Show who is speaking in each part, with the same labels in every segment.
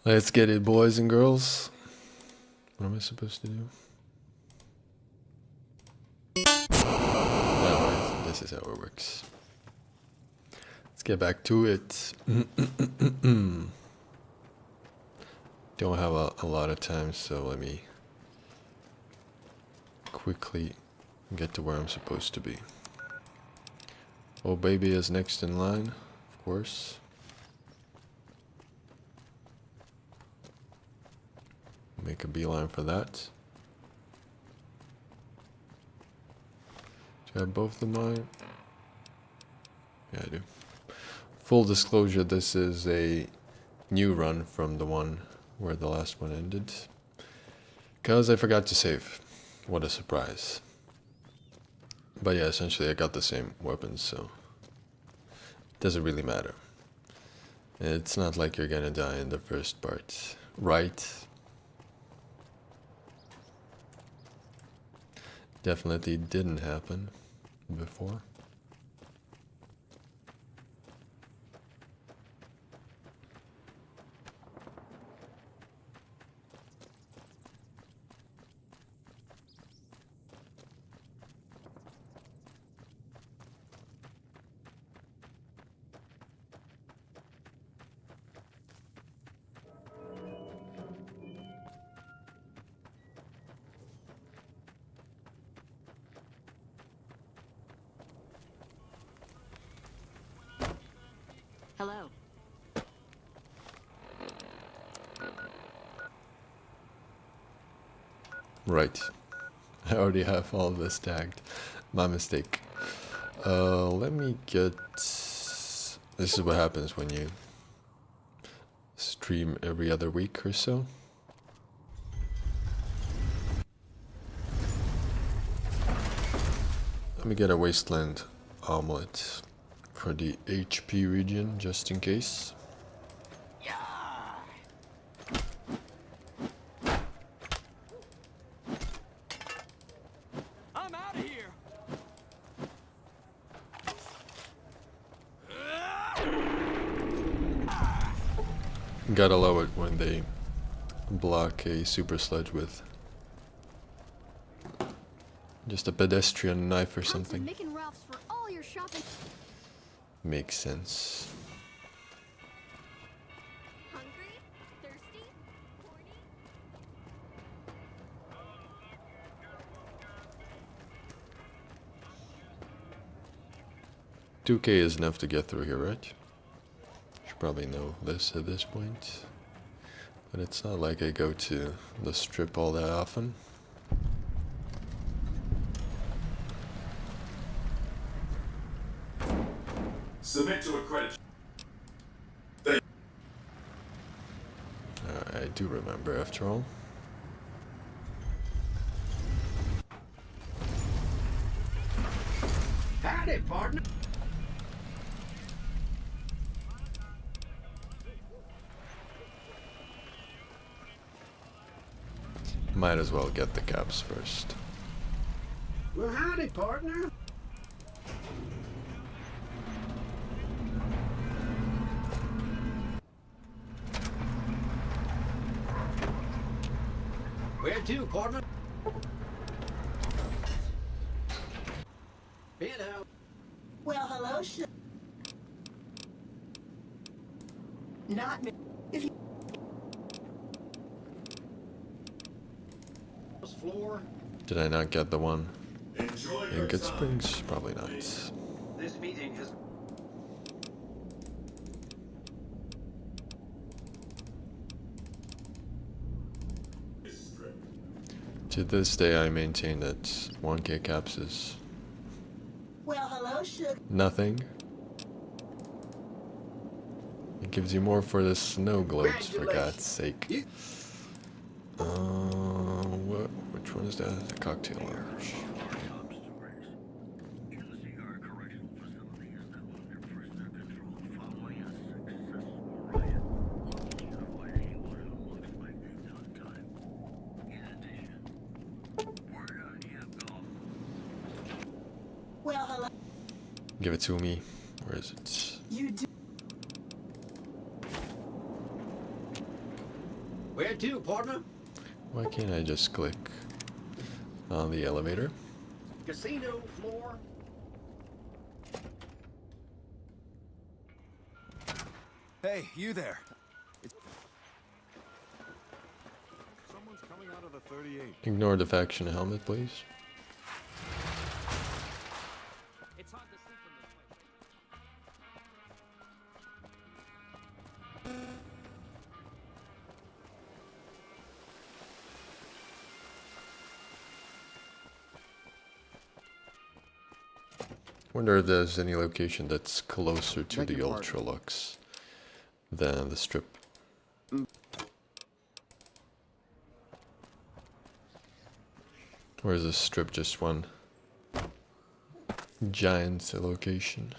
Speaker 1: Let's get it, boys and girls. What am I supposed to do? No, this is how it works. Let's get back to it. Don't have a lot of time, so let me quickly get to where I'm supposed to be. Oh, baby is next in line, of course. Make a beeline for that. Do I have both of mine? Yeah, I do. Full disclosure, this is a new run from the one where the last one ended. Because I forgot to save. What a surprise. But yeah, essentially I got the same weapons, so it doesn't really matter. It's not like you're gonna die in the first part, right? Definitely didn't happen before.
Speaker 2: Hello.
Speaker 1: Right. I already have all of this tagged. My mistake. Let me get... This is what happens when you stream every other week or so. Let me get a wasteland omelet for the HP region, just in case.
Speaker 3: I'm out of here.
Speaker 1: Gotta love it when they block a super sludge with just a pedestrian knife or something.
Speaker 2: Making Ralph's for all your shopping.
Speaker 1: Makes sense.
Speaker 2: Hungry? Thirsty? Horny?
Speaker 1: 2K is enough to get through here, right? Should probably know this at this point. But it's not like I go to the strip all that often.
Speaker 4: Submit to a credit.
Speaker 1: I do remember, after all.
Speaker 3: Howdy, partner.
Speaker 1: Might as well get the caps first.
Speaker 3: Well, howdy, partner. Where to, partner? Been out.
Speaker 5: Well, hello, Not me. If you
Speaker 3: Floor.
Speaker 1: Did I not get the one
Speaker 4: Enjoy
Speaker 1: in
Speaker 4: your
Speaker 1: Good
Speaker 4: time.
Speaker 1: Springs? Probably not.
Speaker 3: This meeting has.
Speaker 1: To this day, I maintain that 1K caps is
Speaker 5: well, hello, sugar.
Speaker 1: nothing. It gives you more for the snow globes, for God's sake. Which one is that? The cocktail lounge.
Speaker 5: Well, hello.
Speaker 1: Give it to me. Where is it?
Speaker 5: You do.
Speaker 3: Where to, partner?
Speaker 1: Why can't I just click on the elevator?
Speaker 3: Casino floor.
Speaker 6: Hey, you there.
Speaker 7: Someone's coming out of the 38.
Speaker 1: Ignore the faction helmet, please.
Speaker 8: It's hard to sleep in this place.
Speaker 1: Wonder if there's any location that's closer to
Speaker 7: Beg
Speaker 1: the
Speaker 7: your pardon.
Speaker 1: Ultralux than the strip. Or is the strip just one giant location?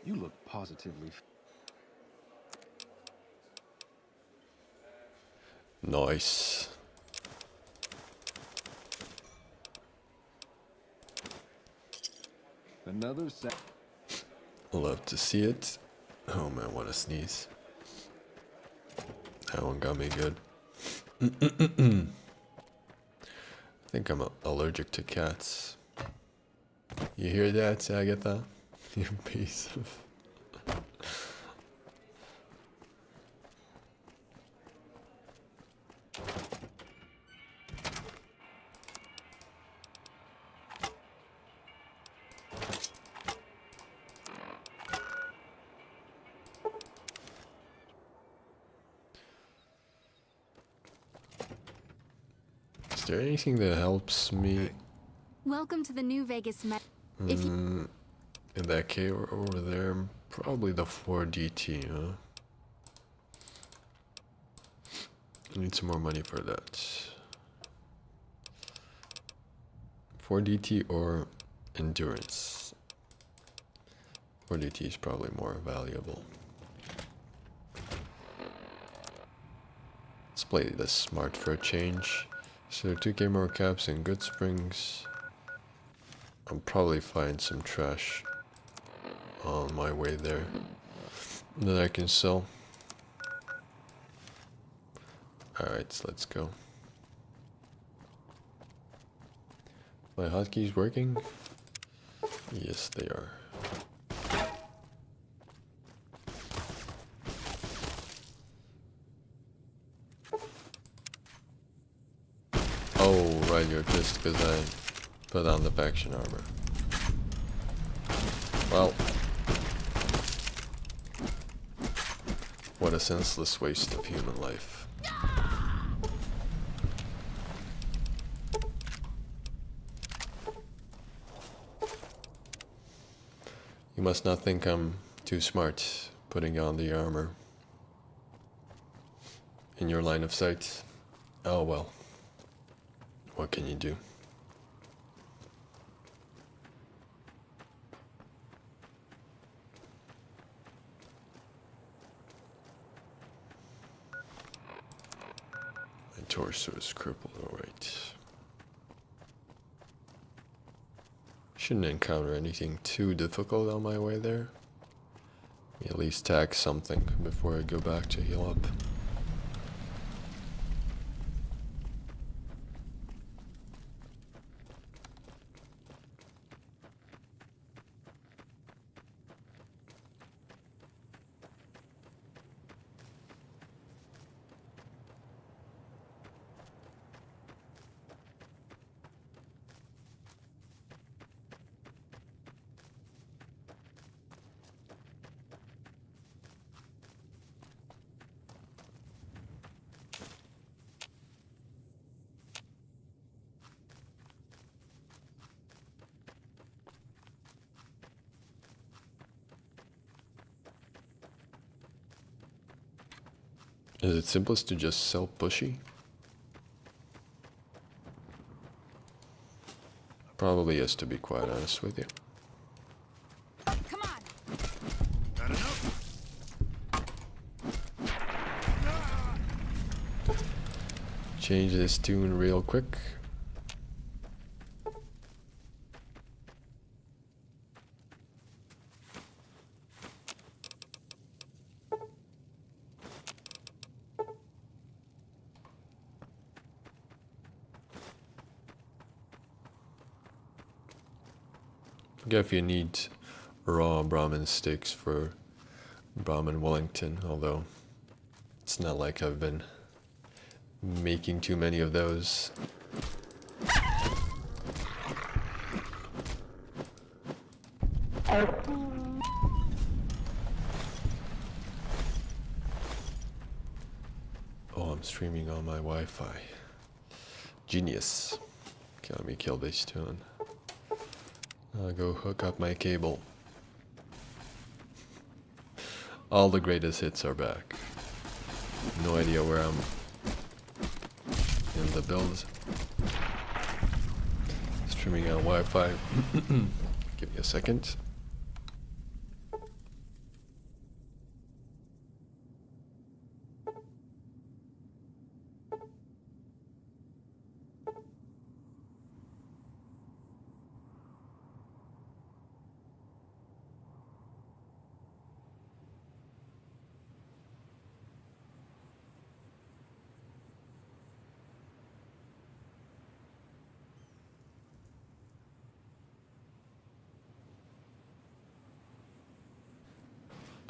Speaker 7: You look positively.
Speaker 1: Nice.
Speaker 7: Another set.
Speaker 1: Love to see it. Oh man, what a sneeze. That one got me good. I think I'm allergic to cats. You hear that, Agatha? You piece of... Is there anything that helps me
Speaker 2: Welcome to the New Vegas Met. If you
Speaker 1: in that cave over there? Probably the 4DT, huh? I need some more money for that. 4DT or endurance? 4DT is probably more valuable. Let's play this smart for a change. So 2k more caps and good springs. I'll probably find some trash on my way there that I can sell. Alright, so let's go. My hotkeys working? Yes, they are. Oh, right, you're pissed because I put on the faction armor. Well, what a senseless waste of human life. You must not think I'm too smart putting on the armor in your line of sight. Oh well. What can you do? My torso is crippled, alright. Shouldn't encounter anything too difficult on my way there. At least tag something before I go back to heal up. Is it simplest to just sell pushy? Probably is, to be quite honest with you.
Speaker 2: come on,
Speaker 7: Got enough?
Speaker 1: change this tune real quick. Forget if you need raw Brahmin steaks for Brahmin Wellington, although it's not like I've been making too many of those. Oh, I'm streaming on my Wi-Fi. Genius. Okay, let me kill this tune. I'll go hook up my cable. All the greatest hits are back. No idea where I'm in the build. Streaming on Wi-Fi. Give me a second.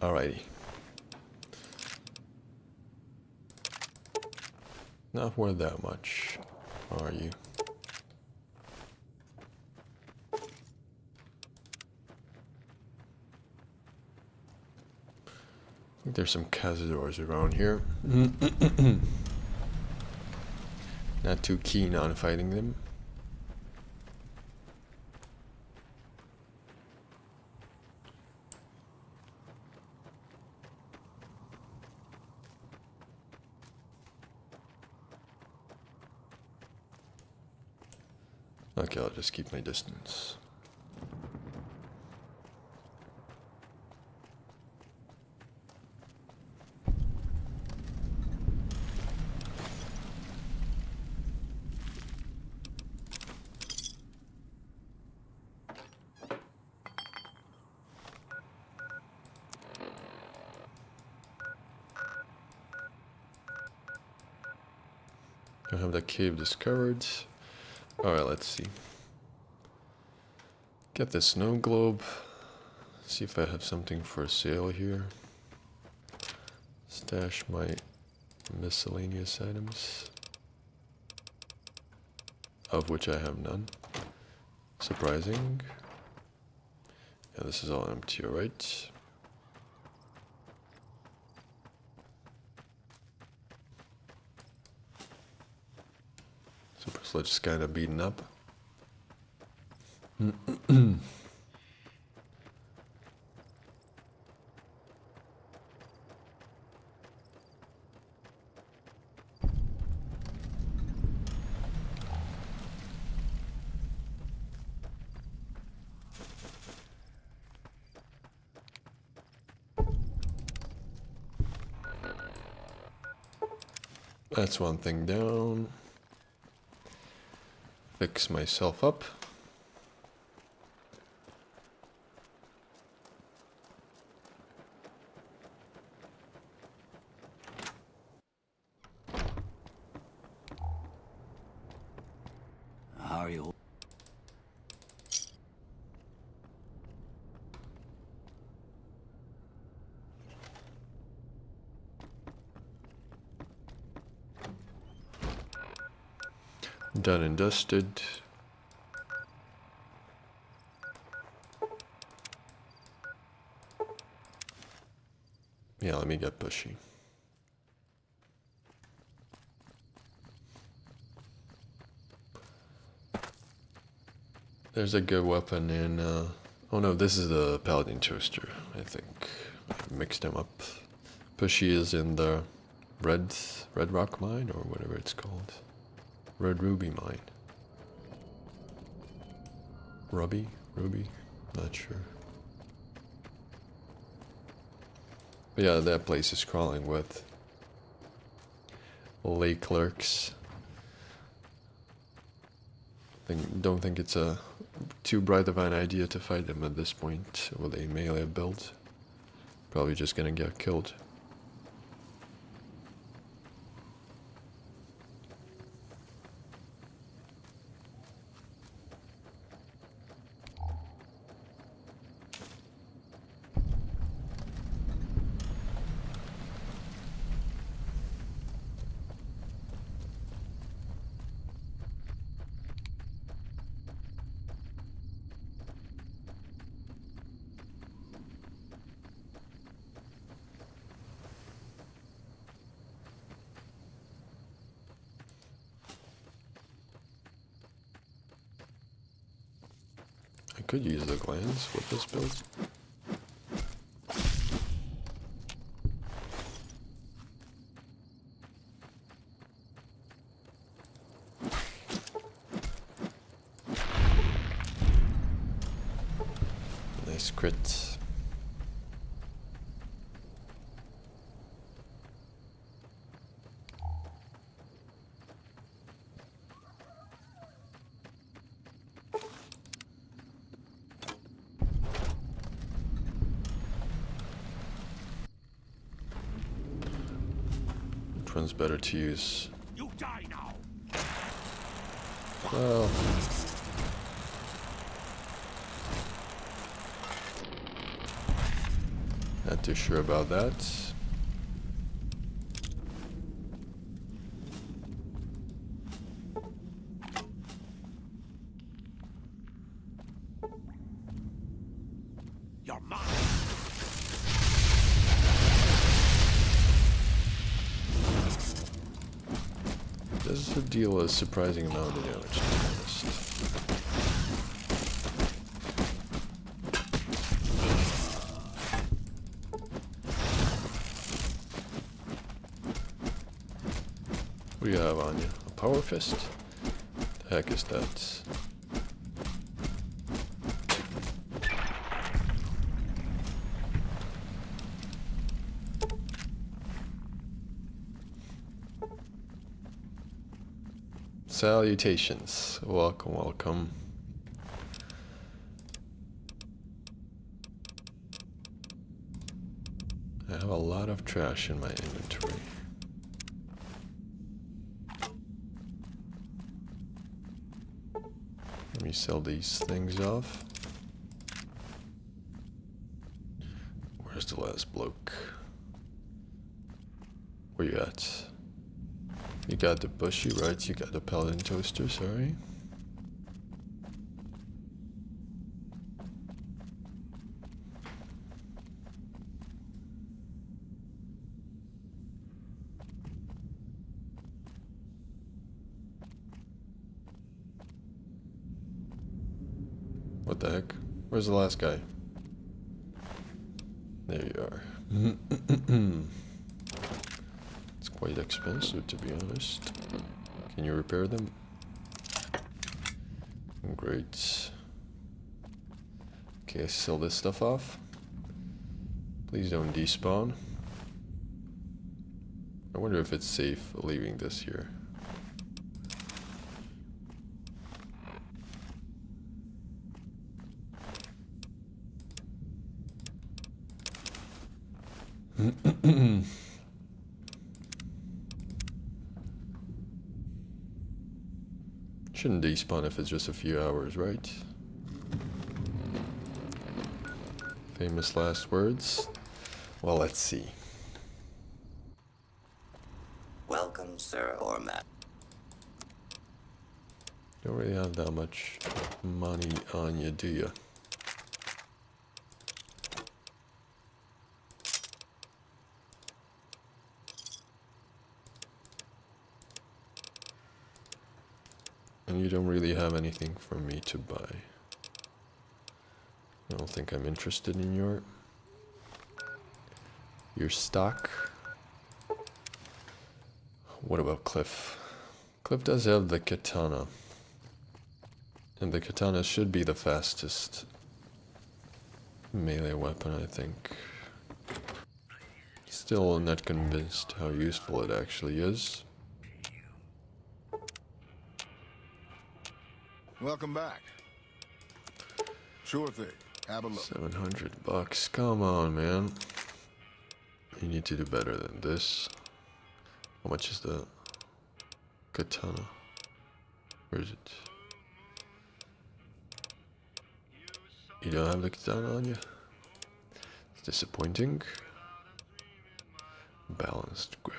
Speaker 1: Alrighty. Not worth that much, are you? I think there's some cazadors around here. Not too keen on fighting them. Okay, I'll just keep my distance. Don't have the cave discovered. Alright, let's see. Get the snow globe. See if I have something for sale here. Stash my miscellaneous items, of which I have none. Surprising. Yeah, this is all empty, alright. Super Sledge is kind of beaten up. That's one thing down. Fix myself up.
Speaker 3: How are you?
Speaker 1: Done and dusted. Yeah, let me get pushy. There's a good weapon in, oh no, this is the Paladin Toaster, I think. I mixed them up. Pushy is in the Red Rock Mine, or whatever it's called. Red Ruby Mine. Ruby? Not sure. But yeah, that place is crawling with lay clerks Don't think it's a too bright of an idea to fight him at this point with a melee build. Probably just gonna get killed. I could use the glands with this build. Nice crit. Which one's better to use?
Speaker 4: You die now.
Speaker 1: Well, not too sure about that.
Speaker 4: You're mine.
Speaker 1: Does deal a surprising amount of damage, to be honest. What do you have on you? A power fist? The heck is that? Salutations. Welcome, welcome. I have a lot of trash in my inventory. Let me sell these things off. Where's the last bloke? Where you at? You got the bushy, right? You got the paladin toaster, sorry. What the heck? Where's the last guy? There you are. It's quite expensive, to be honest. Can you repair them? Great. Okay, sell this stuff off. Please don't despawn. I wonder if it's safe leaving this here. Shouldn't despawn if it's just a few hours, right? Famous last words? Well, let's see.
Speaker 9: Welcome, sir or ma'am.
Speaker 1: Don't really have that much money on you, do you? And you don't really have anything for me to buy. I don't think I'm interested in your stock. What about Cliff? Cliff does have the katana. And the katana should be the fastest melee weapon, I think. Still not convinced how useful it actually is.
Speaker 10: Welcome back. Sure thing. Have a look.
Speaker 1: $700. Come on, man. You need to do better than this. How much is the katana? Where is it? You don't have the katana on you? It's disappointing. Balanced grip.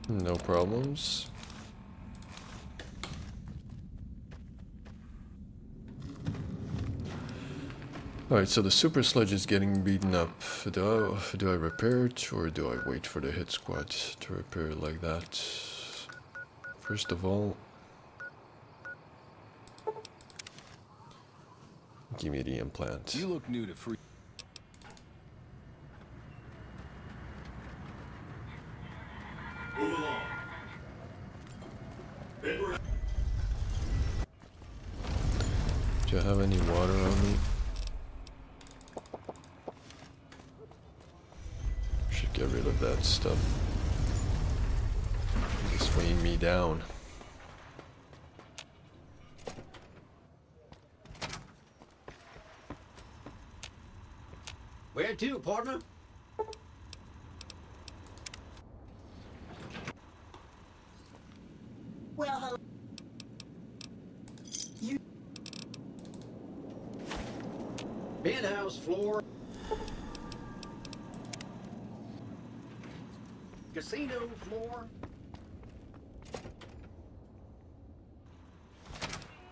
Speaker 1: No problems. Alright, so the super sludge is getting beaten up. Do I repair it, or do I wait for the hit squad to repair it like that? First of all, give me the implant.
Speaker 6: You look new to free.
Speaker 4: Move along. Paper.
Speaker 1: Do I have any water on me? Should get rid of that stuff. It's weighing me down.
Speaker 3: Where to, partner?
Speaker 5: Well, hello. You.
Speaker 3: Penthouse floor. Casino floor.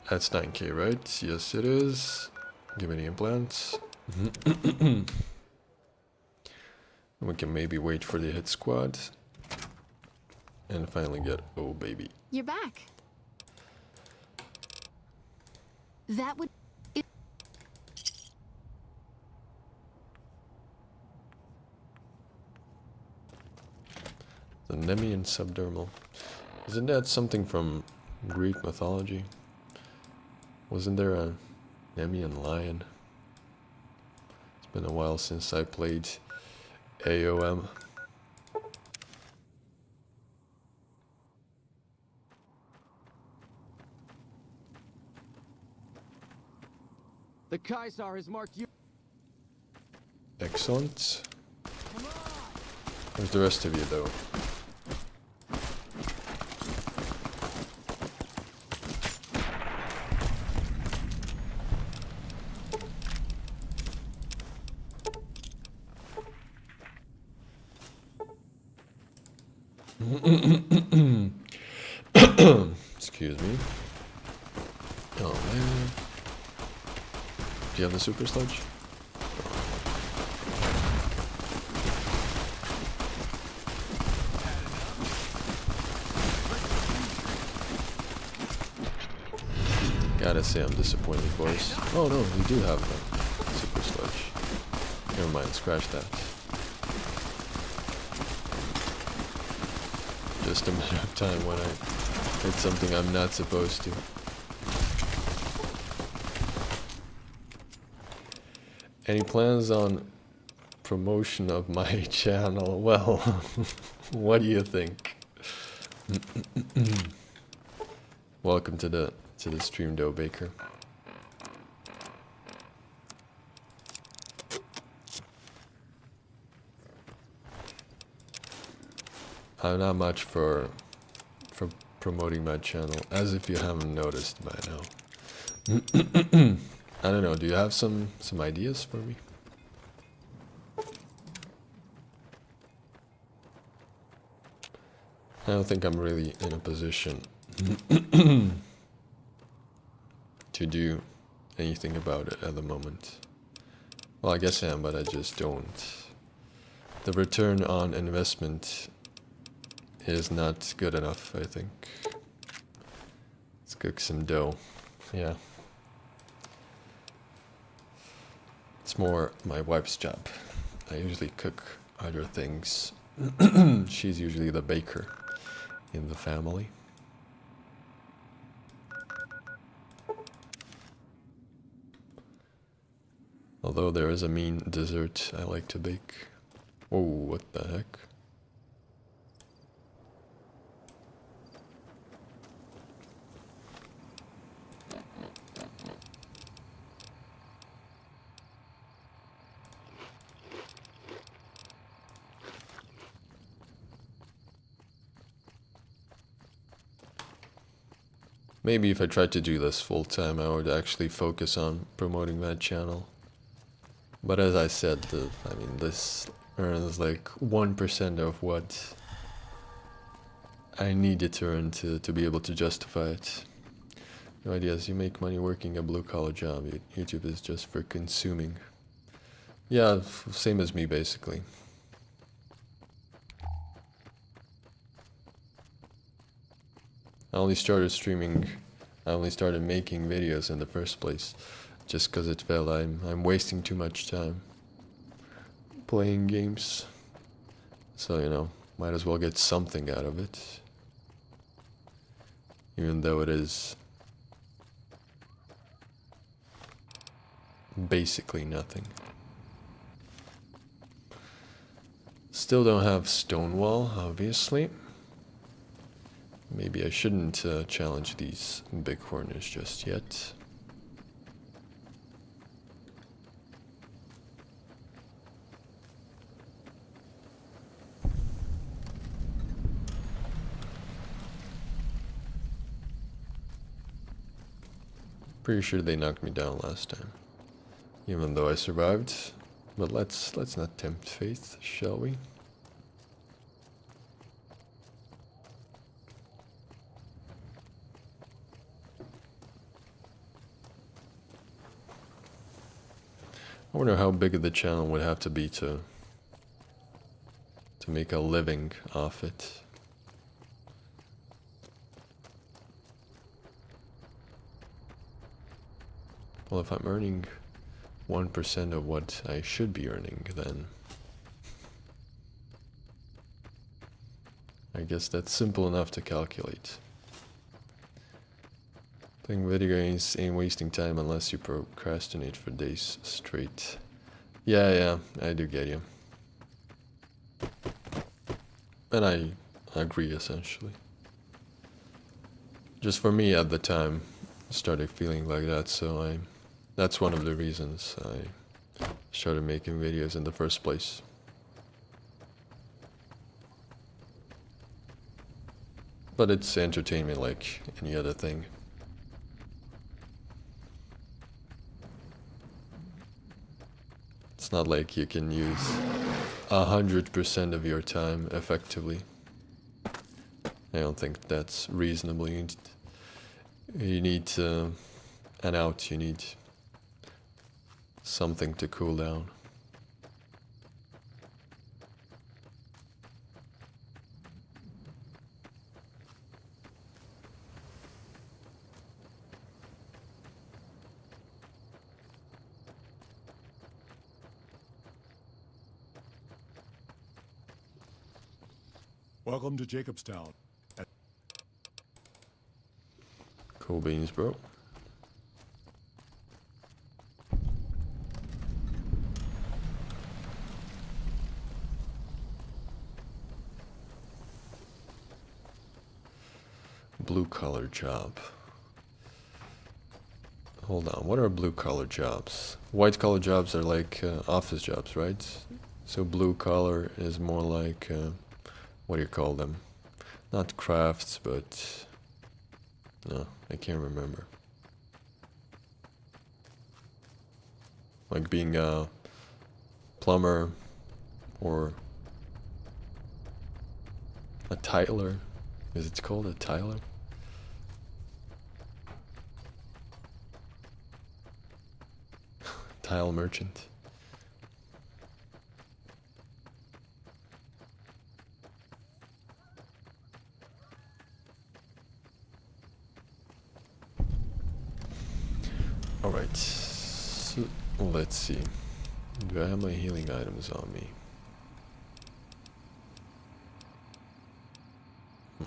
Speaker 1: That's 9k, right? Yes, it is. Give me the implants. We can maybe wait for the hit squad. And finally get, oh baby.
Speaker 2: You're back. That would...
Speaker 1: The Nemean subdermal. Isn't that something from Greek mythology? Wasn't there a Nemean lion? It's been a while since I played AOM.
Speaker 8: The Kaisar has marked you.
Speaker 1: Excellent. Where's the rest of you, though? Excuse me. Oh man. Do you have the super sludge? Gotta say I'm disappointed, boys. Oh no, we do have the super sludge. Never mind, scratch that. Just a matter of time when I hit something I'm not supposed to. Any plans on promotion of my channel? Well, what do you think? Welcome to the stream, Dough Baker. I'm not much for promoting my channel, as if you haven't noticed by now. I don't know, do you have some ideas for me? I don't think I'm really in a position to do anything about it at the moment. Well, I guess I am, but I just don't. The return on investment is not good enough, I think. Let's cook some dough. Yeah, It's more my wife's job. I usually cook other things. She's usually the baker in the family. Although there is a mean dessert I like to bake. Oh, what the heck? Maybe if I tried to do this full time, I would actually focus on promoting that channel. But as I said, I mean, this earns like 1% of what I needed to earn to be able to justify it. No ideas, you make money working a blue collar job. YouTube is just for consuming. Yeah, same as me basically. I only started making videos in the first place just because it felt I'm wasting too much time playing games. So, you know, might as well get something out of it. Even though it is basically nothing. Still don't have Stonewall, obviously. Maybe I shouldn't challenge these big corners just yet. Pretty sure they knocked me down last time, even though I survived. But let's not tempt fate, shall we? I wonder how big of the channel would have to be to make a living off it. Well, if I'm earning 1% of what I should be earning, then I guess that's simple enough to calculate. Playing video games ain't wasting time unless you procrastinate for days straight. Yeah, I do get you. And I agree, essentially. Just for me at the time, I started feeling like that, so that's one of the reasons I started making videos in the first place. But it's entertainment like any other thing. It's not like you can use 100% of your time effectively. I don't think that's reasonable. You need an out. You need something to cool down.
Speaker 7: Welcome to Jacobstown.
Speaker 1: Cool beans, bro. Blue collar job. Hold on, what are blue collar jobs? White collar jobs are like office jobs, right? So blue collar is more like, what do you call them? Not crafts, but no, I can't remember. Like being a plumber or a tiler. Is it called a tiler? Tile merchant. Alright, so let's see. Do I have my healing items on me?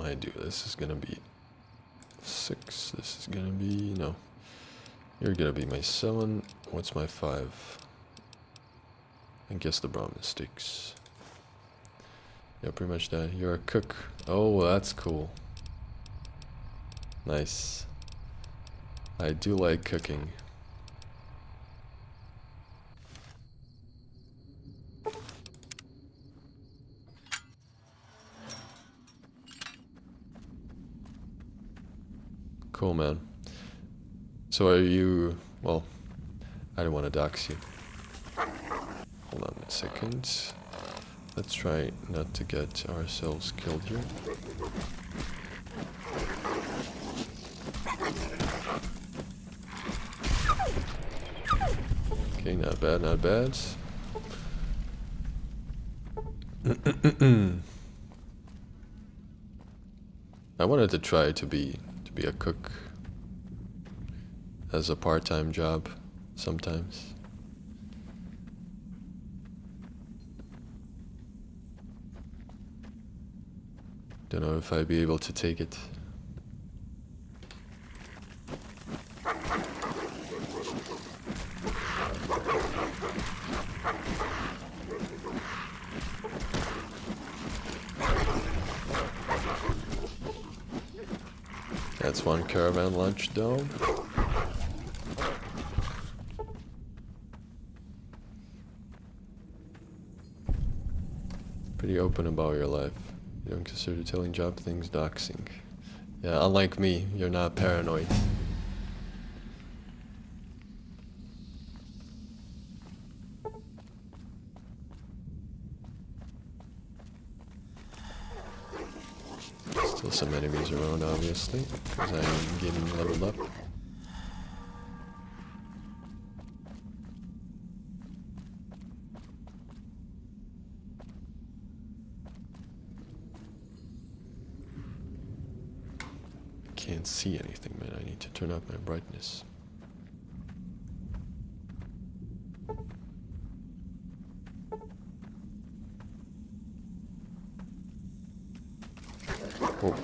Speaker 1: I do. This is gonna be 6. This is gonna be... no. You're gonna be my 7. What's my 5? I guess the Brahmin sticks. Yeah, pretty much that. You're a cook. Oh, that's cool. Nice. I do like cooking. Cool, man. So are you... well, I don't want to dox you. Hold on a second. Let's try not to get ourselves killed here. Okay, not bad, not bad. I wanted to try to be a cook as a part-time job sometimes. Don't know if I'd be able to take it. That's one caravan lunch dome. Pretty open about your life. You don't consider telling job things doxing. Yeah, unlike me, you're not paranoid. Still some enemies around, obviously, because I am getting leveled up. Can't see anything, man. I need to turn up my brightness. Oh.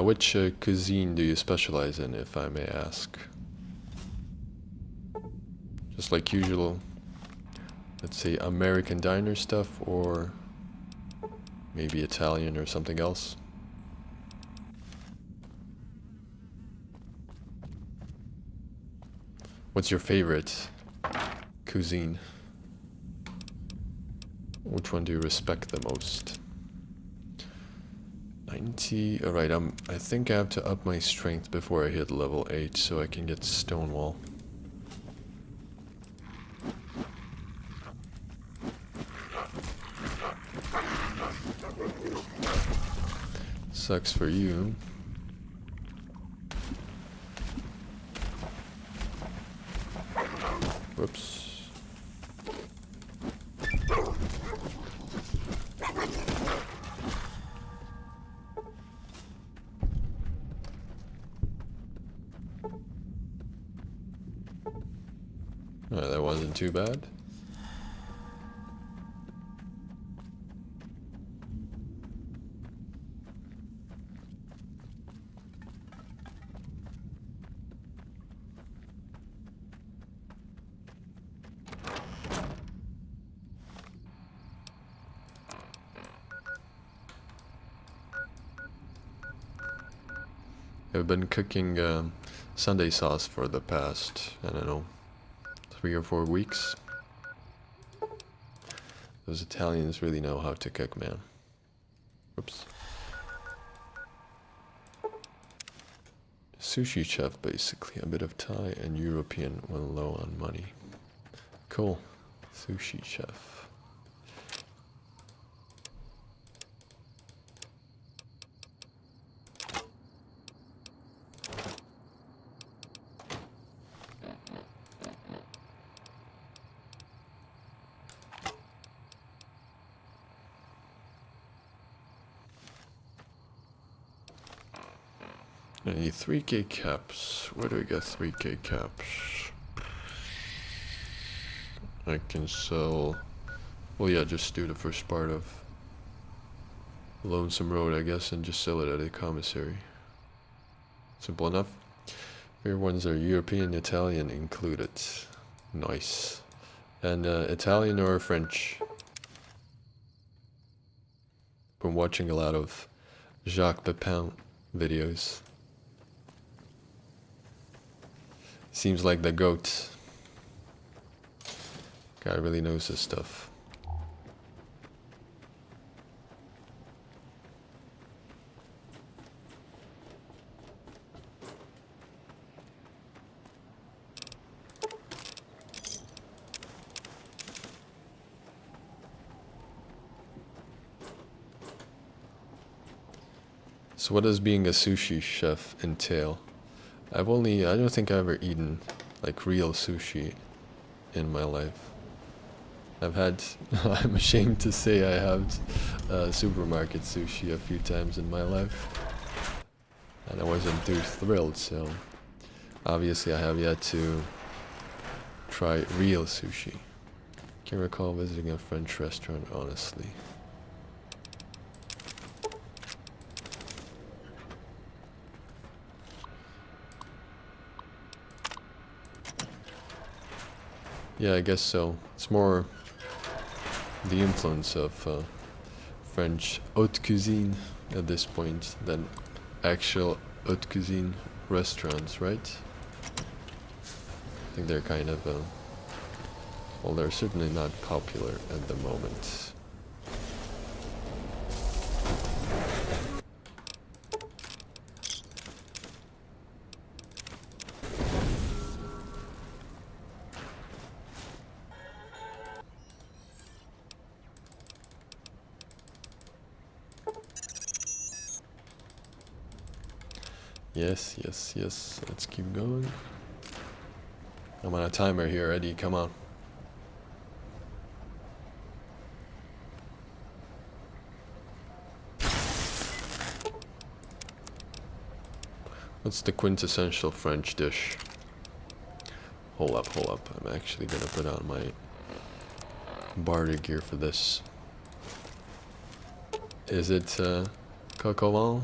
Speaker 1: Which cuisine do you specialize in, if I may ask? Just like usual, let's say American diner stuff, or maybe Italian or something else? What's your favorite cuisine? Which one do you respect the most? 90. Alright, I think I have to up my strength before I hit level 8 so I can get Stonewall. Sucks for you. Whoops. Oh, that wasn't too bad. I've been cooking Sunday sauce for the past, I don't know, 3 or 4 weeks. Those Italians really know how to cook, man. Whoops. Sushi chef, basically. A bit of Thai and European when low on money. Cool. Sushi chef. I need 3k caps. Where do we get 3k caps? I can sell... Well, yeah, just do the first part of Lonesome Road, I guess, and just sell it at a commissary. Simple enough. Favorite ones are European, Italian included. Nice. And Italian or French? Been watching a lot of Jacques Pepin videos. Seems like the GOAT. Guy really knows his stuff. So what does being a sushi chef entail? I don't think I've ever eaten like real sushi in my life. I've had, I'm ashamed to say I have supermarket sushi a few times in my life. And I wasn't too thrilled, so obviously I have yet to try real sushi. Can't recall visiting a French restaurant, honestly. Yeah, I guess so. It's more the influence of French haute cuisine at this point than actual haute cuisine restaurants, right? I think they're kind of, well, they're certainly not popular at the moment. Yes, yes, yes. Let's keep going. I'm on a timer here, Eddie. Come on. What's the quintessential French dish? Hold up, hold up. I'm actually gonna put on my barter gear for this. Is it coq au vin?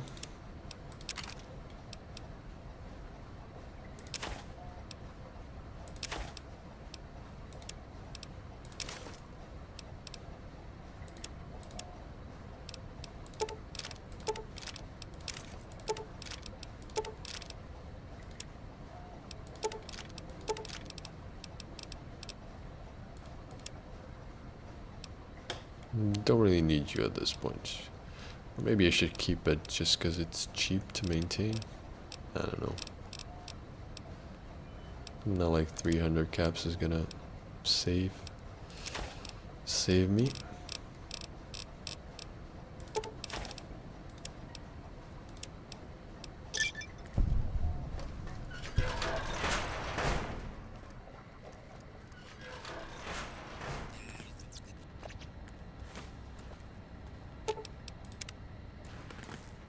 Speaker 1: Don't really need you at this point. Or maybe I should keep it just because it's cheap to maintain. I don't know. Not like 300 caps is gonna save me.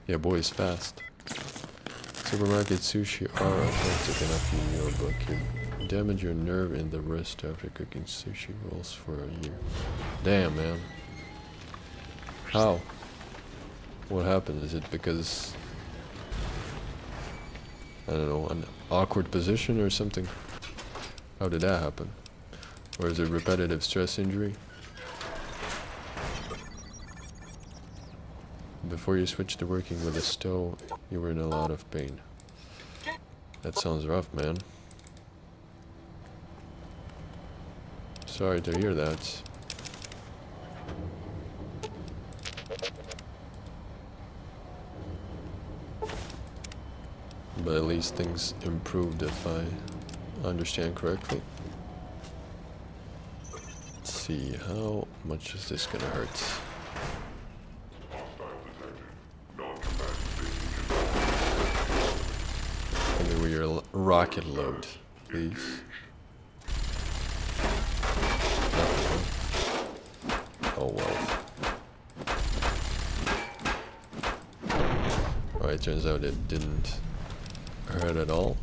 Speaker 1: Yeah, boy is fast. Supermarket sushi are authentic enough in your book. You damage your nerve in the wrist after cooking sushi rolls for a year. Damn, man. How? What happened? Is it because, I don't know, an awkward position or something? How did that happen? Or is it repetitive stress injury? Before you switched to working with a stove, you were in a lot of pain. That sounds rough, man. Sorry to hear that. But at least things improved, if I understand correctly. Let's see, how much is this gonna hurt? With your rocket load, please. Oh well. Alright, turns out it didn't hurt at all.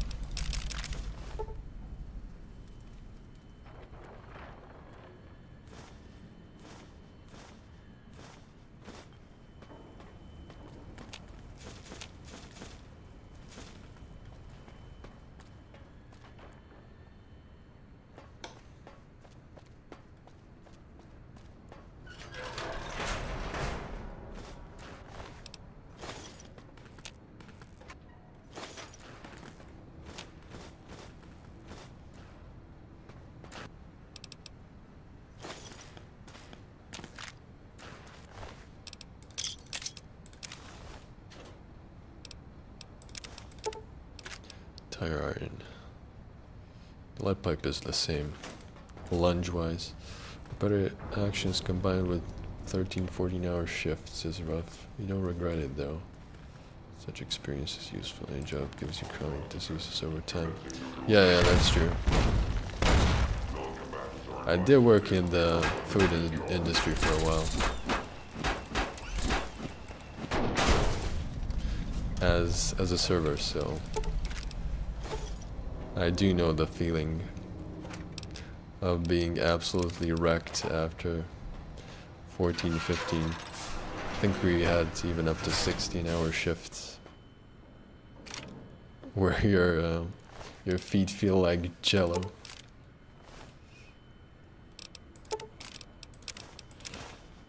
Speaker 1: Tire iron. The lead pipe is the same, lunge-wise. Better actions combined with 13-14 hour shifts is rough. You don't regret it though. Such experience is useful. Any job gives you chronic diseases over time. Yeah, that's true. I did work in the food industry for a while. As a server, so I do know the feeling of being absolutely wrecked after 14, 15. I think we had even up to 16-hour shifts where your feet feel like jello.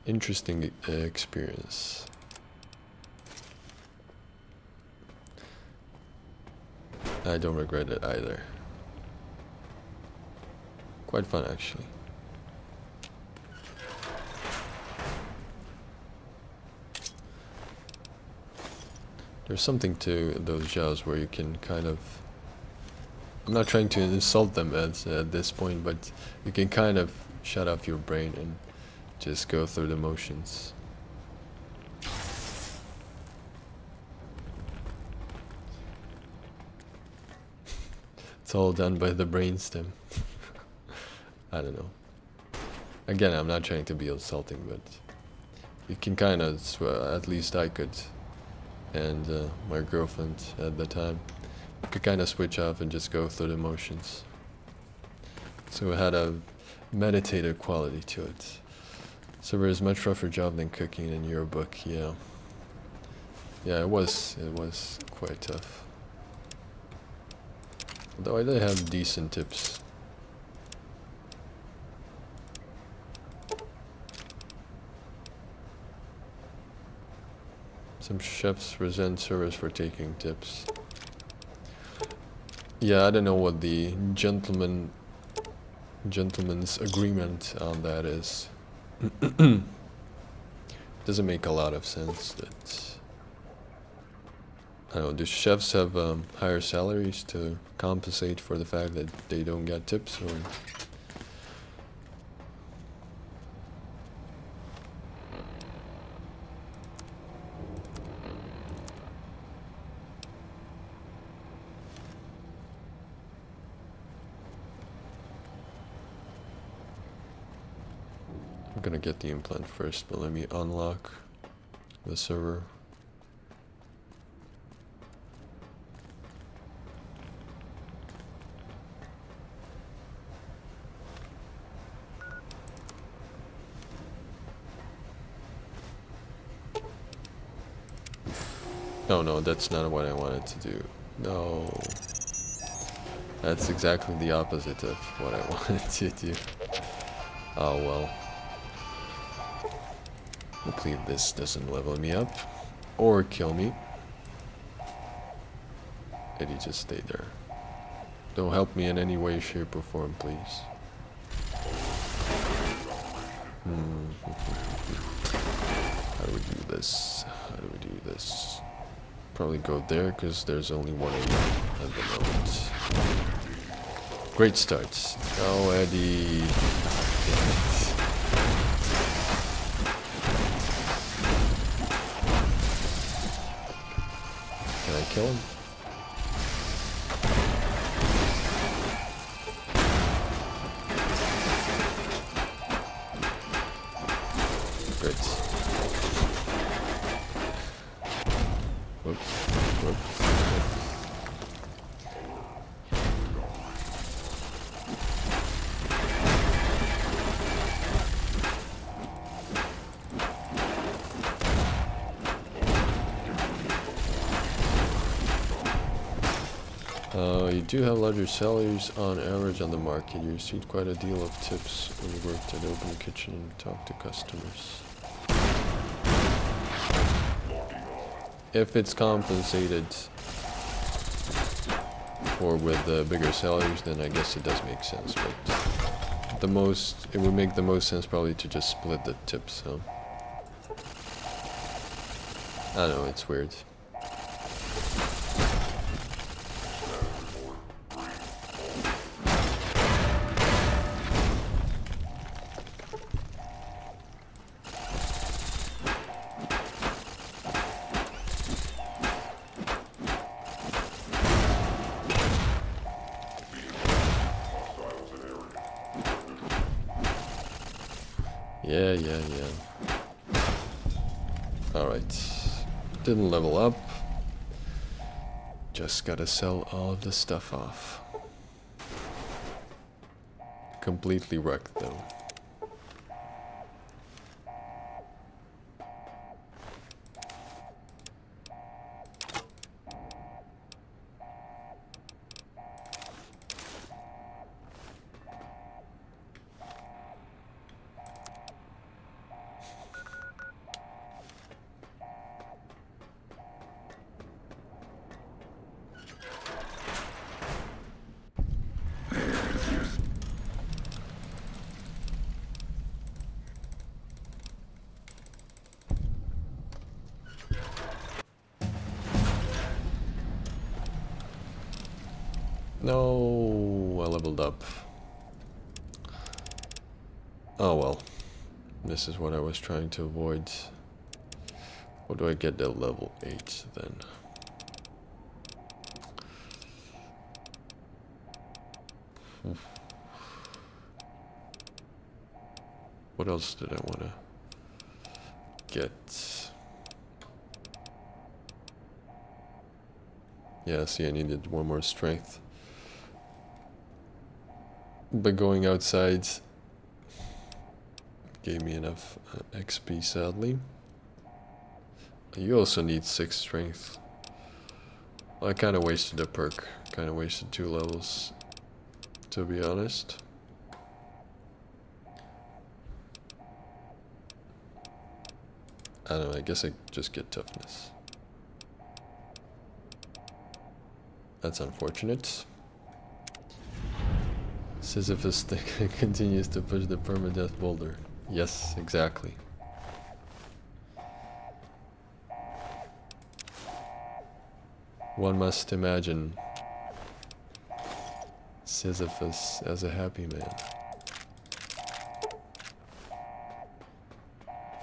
Speaker 1: Interesting experience. I don't regret it either. Quite fun, actually. There's something to those jobs where you can kind of... I'm not trying to insult them at this point, but you can kind of shut off your brain and just go through the motions. It's all done by the brainstem. I don't know. Again, I'm not trying to be insulting, but you can kind of, at least I could, and my girlfriend at the time, could kind of switch off and just go through the motions. So it had a meditative quality to it. So it was a much rougher job than cooking in your book, yeah. Yeah, it was quite tough. Although I did have decent tips. Some chefs resent servers for taking tips. Yeah, I don't know what the gentleman's agreement on that is. Doesn't make a lot of sense. That I don't know. Do chefs have higher salaries to compensate for the fact that they don't get tips, or? I'm gonna get the implant first, but let me unlock the server. Oh no, that's not what I wanted to do. No. That's exactly the opposite of what I wanted to do. Oh well. Hopefully this doesn't level me up or kill me. And he just stayed there. Don't help me in any way, shape, or form, please. How do we do this? How do we do this? Probably go there, because there's only one at the moment. Great starts. Oh, Eddie. Damn it. Can I kill him? Great. Whoops. Whoops. You do have larger salaries on average on the market. You received quite a deal of tips when you worked at Open Kitchen and talked to customers. If it's compensated or with bigger salaries, then I guess it does make sense. But it would make the most sense probably to just split the tips. So I don't know, it's weird. Yeah. Alright. Didn't level up. Just gotta sell all of the stuff off. Completely wrecked though. No, I leveled up. Oh well. This is what I was trying to avoid. What do I get at level 8 then? What else did I want to get? Yeah, see, I needed one more strength. But going outside gave me enough XP, sadly. You also need 6 strength. Well, I kind of wasted a perk. Kind of wasted 2 levels, to be honest. I don't know, I guess I just get toughness. That's unfortunate. Sisyphus continues to push the permadeath boulder. Yes, exactly. One must imagine Sisyphus as a happy man.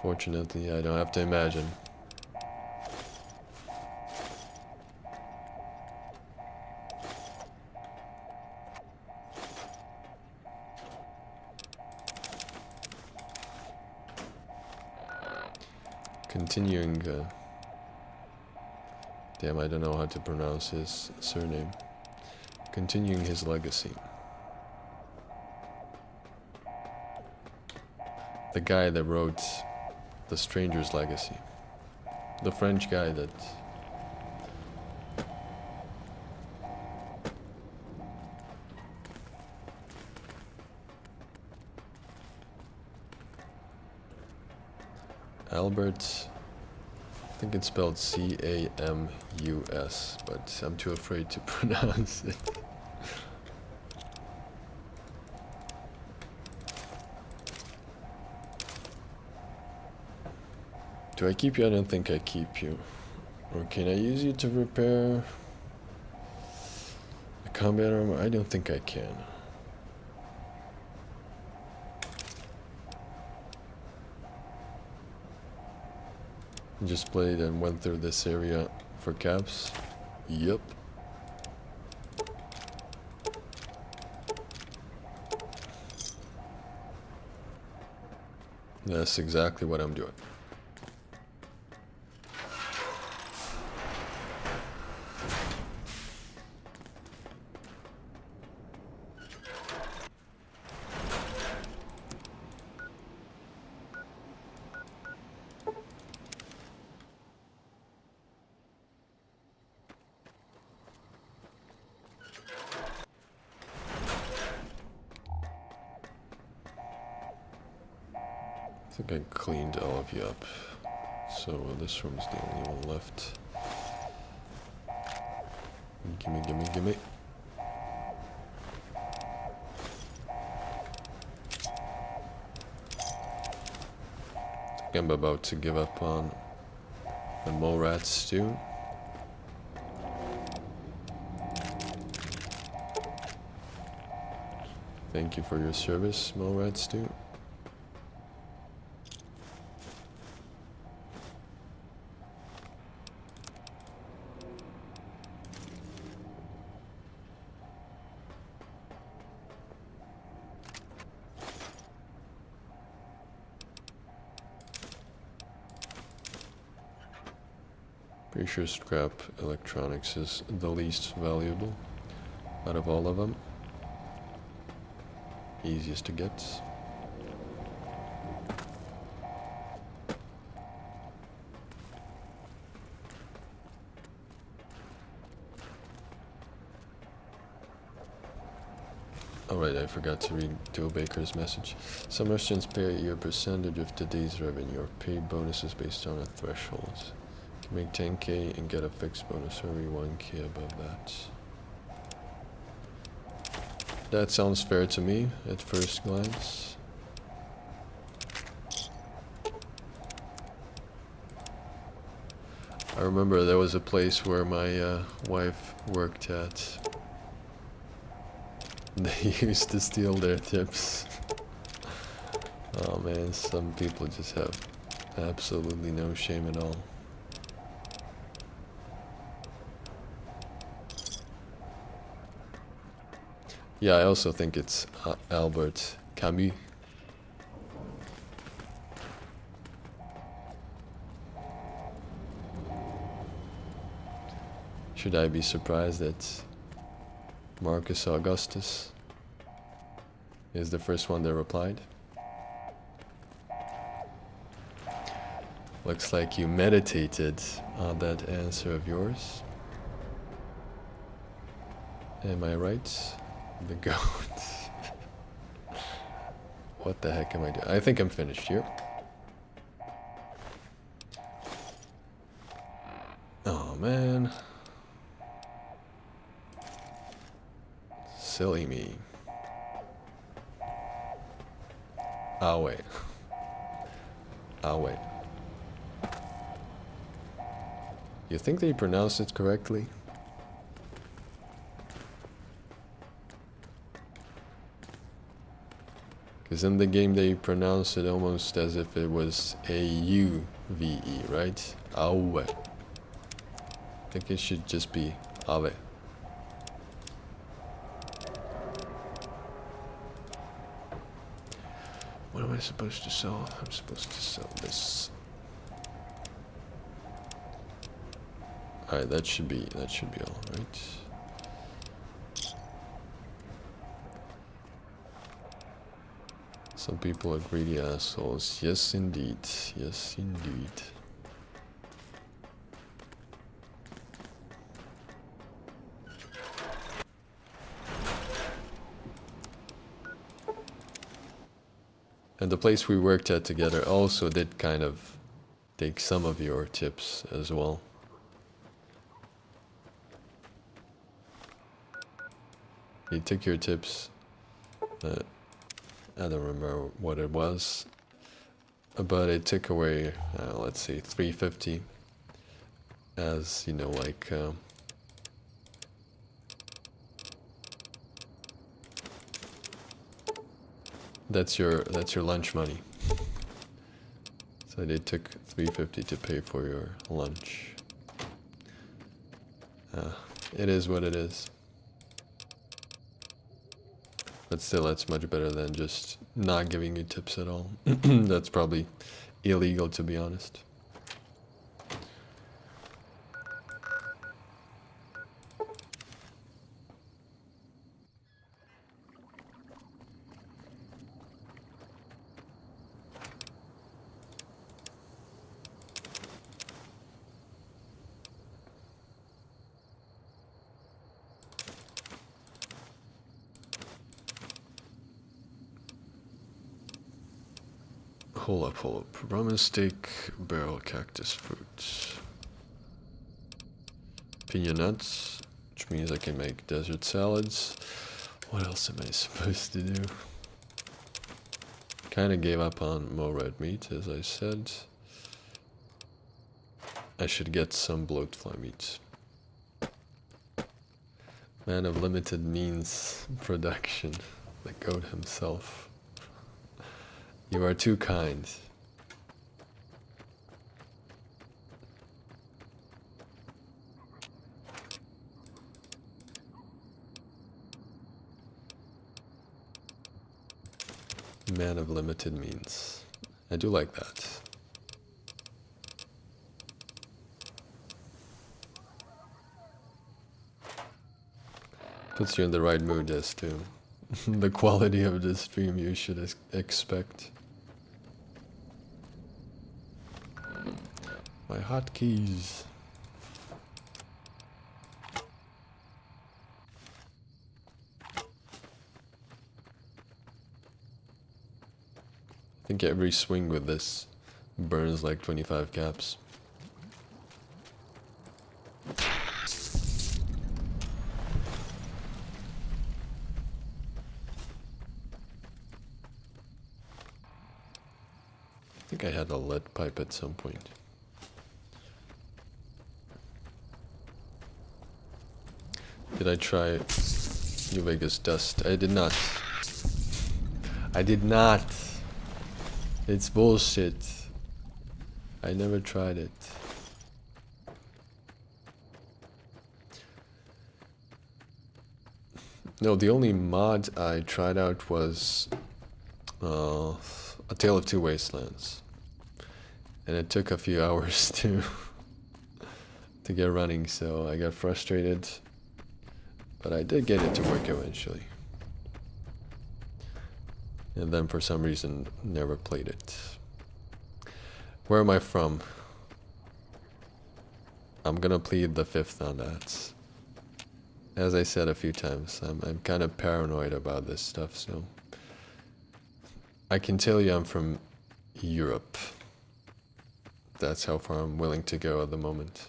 Speaker 1: Fortunately, I don't have to imagine. Continuing, damn, I don't know how to pronounce his surname. Continuing his legacy. The guy that wrote The Stranger's Legacy. The French guy that... Albert, I think it's spelled C-A-M-U-S, but I'm too afraid to pronounce it. Do I keep you? I don't think I keep you. Or can I use you to repair the combat armor? I don't think I can. Just played and went through this area for caps. Yep. That's exactly what I'm doing. think I cleaned all of you up. So this room's the only one left. Gimme, gimme, gimme. I'm about to give up on the mole rat stew. Thank you for your service, mole rat stew. Pretty sure scrap electronics is the least valuable out of all of them. Easiest to get. Alright, I forgot to read Joe Baker's message. Some restaurants pay your percentage of today's revenue or pay bonuses based on a threshold. You can make 10K and get a fixed bonus every 1K above that. That sounds fair to me at first glance. I remember there was a place where my wife worked at. They used to steal their tips. Oh man, some people just have absolutely no shame at all. Yeah, I also think it's Albert Camus. Should I be surprised that Marcus Augustus is the first one that replied? Looks like you meditated on that answer of yours. Am I right? The goat. What the heck am I doing? I think I'm finished here. Oh man. Silly me. I'll wait. I'll wait. You think they pronounced it correctly? Because in the game they pronounce it almost as if it was A-U-V-E, right? Aue. I think it should just be Ave. What am I supposed to sell? I'm supposed to sell this. Alright, that should be all, right? Some people are greedy assholes. Yes, indeed. Yes, indeed. And the place we worked at together also did kind of take some of your tips as well. He took your tips. I don't remember what it was, but it took away, let's see, 350 as, you know, like, that's your lunch money. So they took 350 to pay for your lunch. It is what it is. But still, that's much better than just not giving you tips at all. That's probably illegal, to be honest. Hold up, hold up. Ramen steak, barrel cactus fruit. Pina nuts, which means I can make desert salads. What else am I supposed to do? Kinda gave up on more red meat, as I said. I should get some bloatfly meat. Man of limited means production. The goat himself. You are too kind. Man of limited means. I do like that. Puts you in the right mood as to the quality of the stream you should expect. My hotkeys. I think every swing with this burns like 25 caps. I think I had a lead pipe at some point. Did I try New Vegas Dust? I did not. I did not. It's bullshit. I never tried it. No, the only mod I tried out was A Tale of Two Wastelands. And it took a few hours to get running, so I got frustrated. But I did get it to work eventually. And then for some reason, never played it. Where am I from? I'm gonna plead the fifth on that. As I said a few times, I'm kind of paranoid about this stuff, so... I can tell you I'm from Europe. That's how far I'm willing to go at the moment.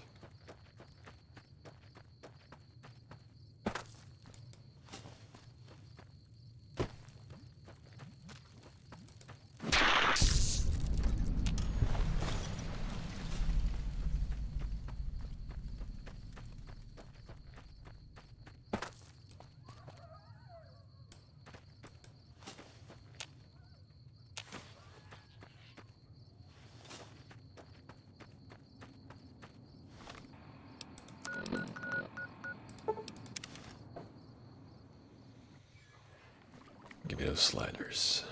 Speaker 1: Give me those sliders.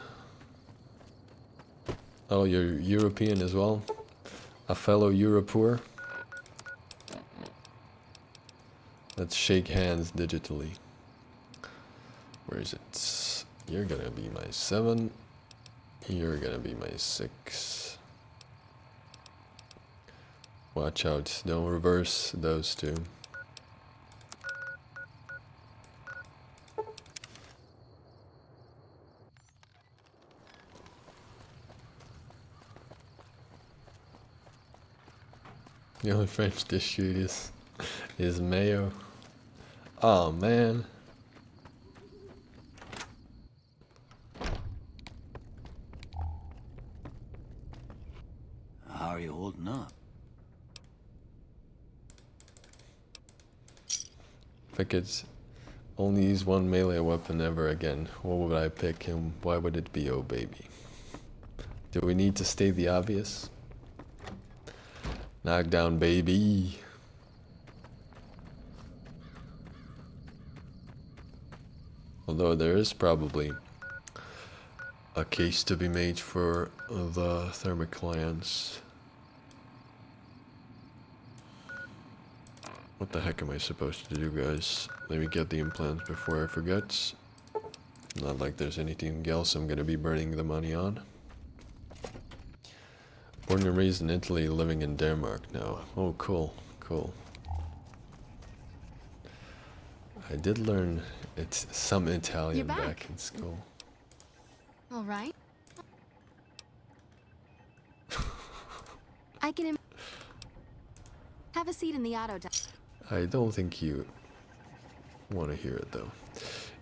Speaker 1: Oh, you're European as well? A fellow Europoor? Let's shake hands digitally. Where is it? You're gonna be my 7. You're gonna be my 6. Watch out, don't reverse those two. The only French dish you eat is mayo. Oh man.
Speaker 3: How are you holding up?
Speaker 1: If I could only use one melee weapon ever again, what would I pick and why would it be Oh Baby? Do we need to state the obvious? Knockdown, baby. Although there is probably a case to be made for the thermoclans. What the heck am I supposed to do, guys? Let me get the implants before I forget. Not like there's anything else I'm gonna be burning the money on. Born and raised in Italy, living in Denmark now. Oh, cool, cool. I did learn some Italian back in school.
Speaker 2: All right. I can have a seat in the auto dock.
Speaker 1: I don't think you want to hear it though.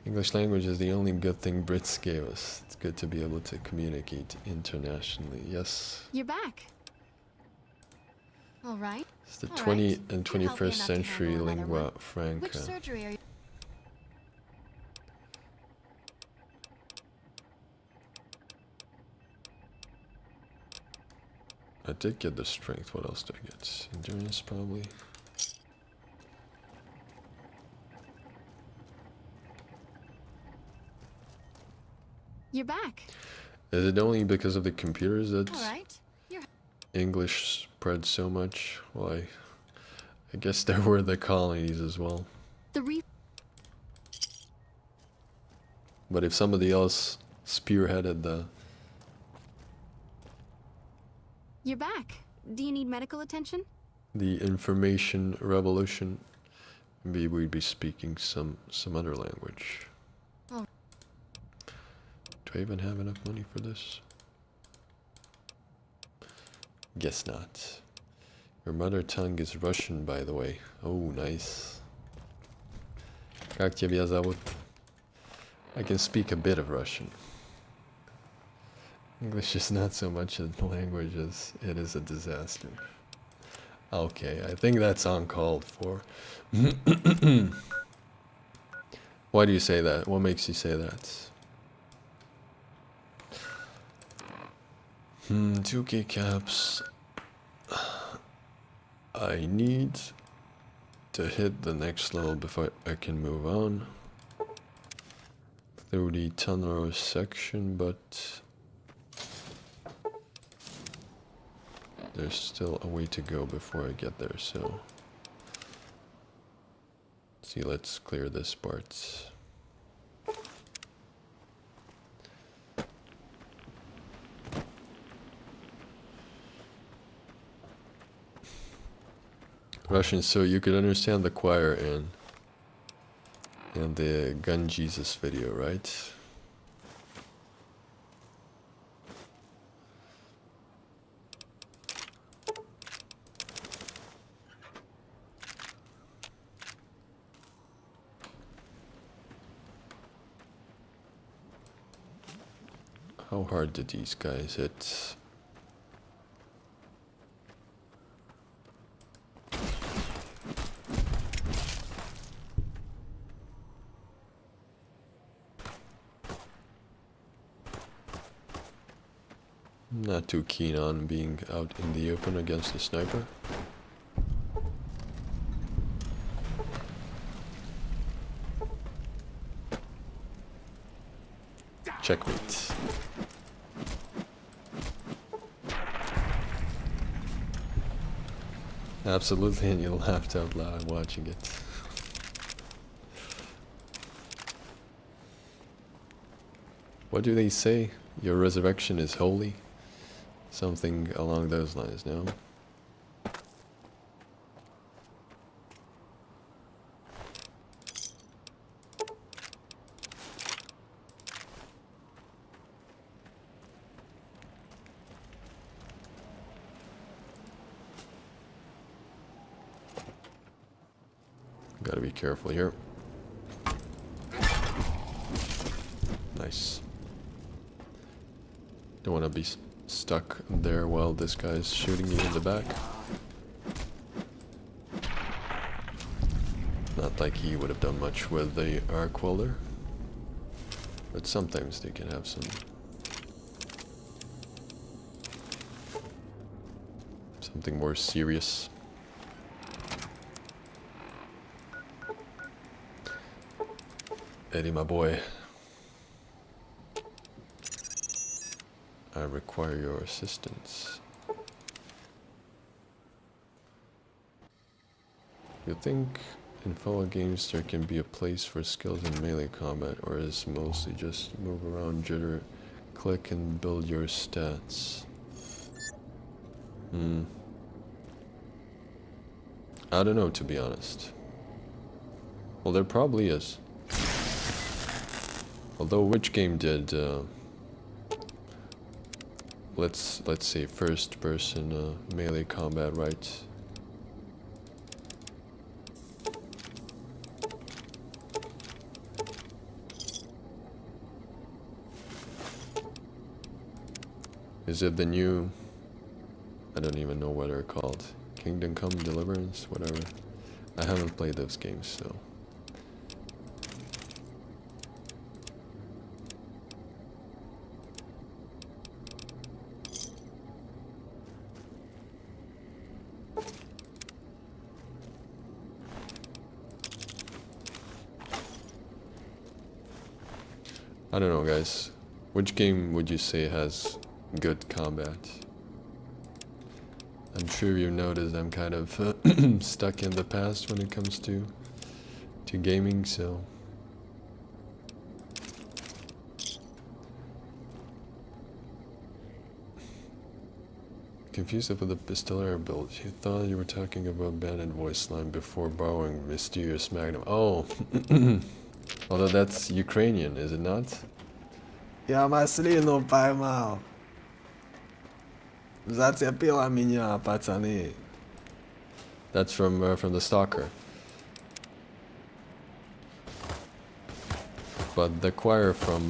Speaker 1: English language is the only good thing Brits gave us. It's good to be able to communicate internationally. Yes.
Speaker 2: You're back. All right.
Speaker 1: It's the
Speaker 2: All
Speaker 1: 20
Speaker 2: right.
Speaker 1: and
Speaker 2: You're healthy
Speaker 1: 21st
Speaker 2: enough to
Speaker 1: century
Speaker 2: handle another
Speaker 1: lingua
Speaker 2: one.
Speaker 1: franca.
Speaker 2: Which surgery are you?
Speaker 1: I did get the strength. What else did I get? Endurance, probably.
Speaker 2: You're back.
Speaker 1: Is it only because of the computers that
Speaker 2: All right. You're
Speaker 1: English spread so much? Well, I guess there were the colonies as well.
Speaker 2: the re.
Speaker 1: But if somebody else spearheaded the...
Speaker 2: You're back. Do you need medical attention?
Speaker 1: the information revolution, maybe we'd be speaking some other language.
Speaker 2: Oh.
Speaker 1: Do I even have enough money for this? Guess not. Your mother tongue is Russian, by the way. Oh, nice. Как тебя зовут? I can speak a bit of Russian. English is not so much a language as it is a disaster. Okay, I think that's uncalled for. Why do you say that? What makes you say that? 2k caps. I need to hit the next level before I can move on through the tunnel section, but there's still a way to go before I get there, so see, let's clear this part. Russian, so you could understand the choir in the Gun Jesus video, right? How hard did these guys hit? Not too keen on being out in the open against a sniper. Checkmate. Absolutely, and you laughed out loud watching it. What do they say? Your resurrection is holy? Something along those lines, no? Gotta be careful here. Nice. Don't want to be stuck there while this guy's shooting you in the back. Not like he would have done much with the arc welder, but sometimes they can have something more serious. Eddie, my boy. I require your assistance. You think in fellow games there can be a place for skills in melee combat, or is it mostly just move around, jitter, click and build your stats? I don't know, to be honest. Well, there probably is. Although which game did let's say first person melee combat, right? Is it the new, I don't even know what they're called, Kingdom Come Deliverance, whatever. I haven't played those games, so I don't know, guys. Which game would you say has good combat? I'm sure you noticed I'm kind of stuck in the past when it comes to gaming, so confused with the Pistolero build. You thought you were talking about banded voice line before borrowing mysterious magnum. Oh, although that's Ukrainian, is it not? Я маслину поймал. Зацепила меня, пацаны. That's from the Stalker. But the choir from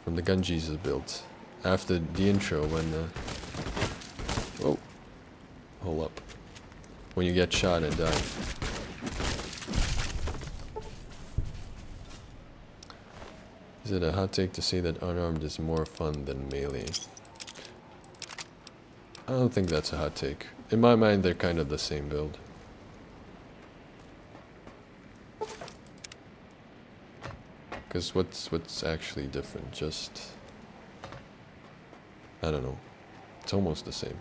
Speaker 1: the Gun Jesus build, after the intro when oh, hold up, when you get shot and die. Is it a hot take to say that unarmed is more fun than melee? I don't think that's a hot take. In my mind, they're kind of the same build. Because what's actually different? Just, I don't know. It's almost the same.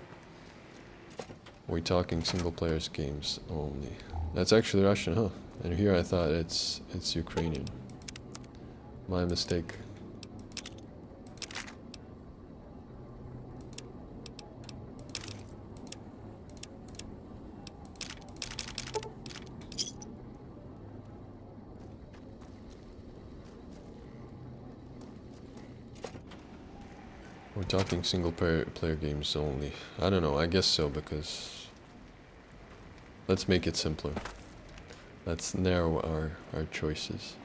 Speaker 1: We're talking single players games only. That's actually Russian, huh? And here I thought it's Ukrainian. My mistake. We're talking single player games only. I don't know, I guess so, because let's make it simpler. Let's narrow our choices.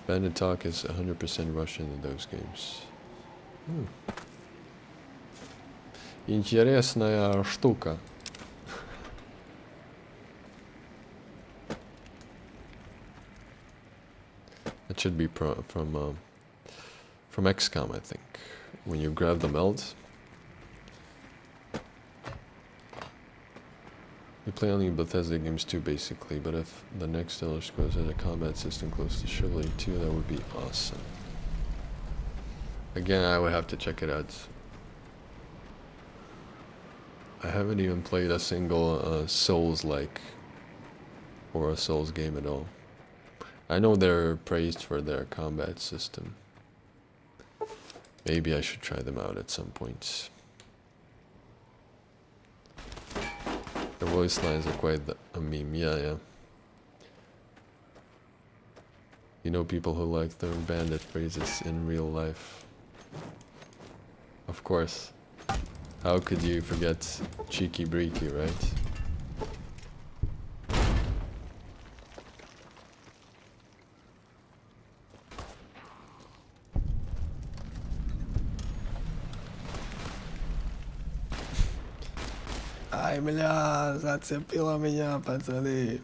Speaker 1: Bandit Talk is 100% Russian in those games. Интересная штука. That should be from XCOM, I think. When you grab the meld. We play only Bethesda games too, basically, but if the next Elder Scrolls has a combat system close to Chivalry 2, that would be awesome. Again, I would have to check it out. I haven't even played a single Souls-like or a Souls game at all. I know they're praised for their combat system. Maybe I should try them out at some point. The voice lines are quite a meme, yeah. You know people who like their bandit phrases in real life. Of course. How could you forget Cheeky Breaky, right? Ай, бля, зацепила меня, пацаны.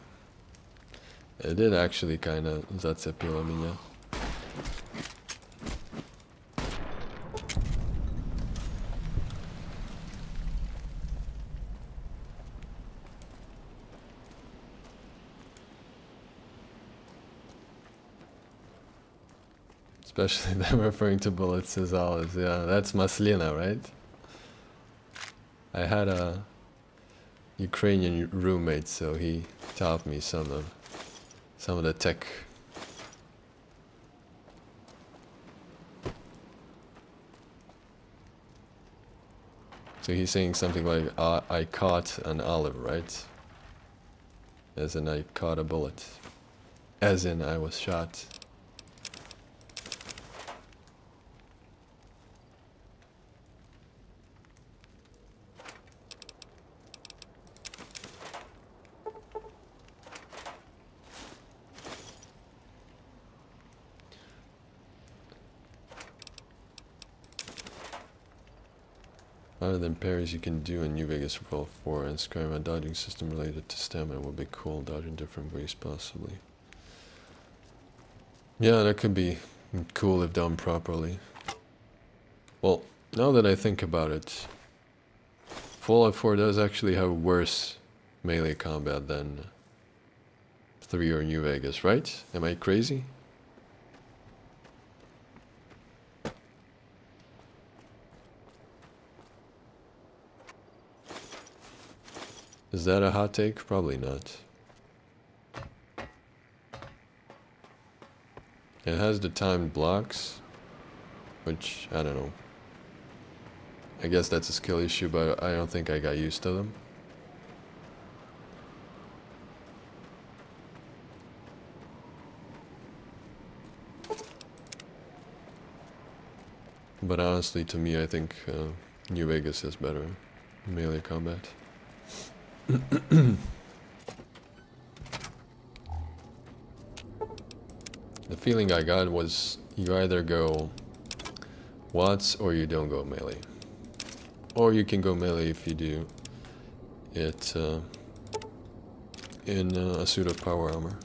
Speaker 1: It did actually kinda зацепила меня. Especially them referring to bullets as olives. Yeah, that's maslina, right? I had a Ukrainian roommate, so he taught me some of the tech. So he's saying something like, I caught an olive, right? As in I caught a bullet. As in I was shot. Other than parries you can do in New Vegas Roll 4, and describe a dodging system related to stamina would be cool, dodging different ways possibly. Yeah, that could be cool if done properly. Well, now that I think about it, Fallout 4 does actually have worse melee combat than 3 or New Vegas, right? Am I crazy? Is that a hot take? Probably not. It has the timed blocks, which, I don't know. I guess that's a skill issue, but I don't think I got used to them. But honestly, to me, I think New Vegas is better melee combat. The feeling I got was you either go Watts or you don't go melee. Or you can go melee if you do it in a suit of power armor.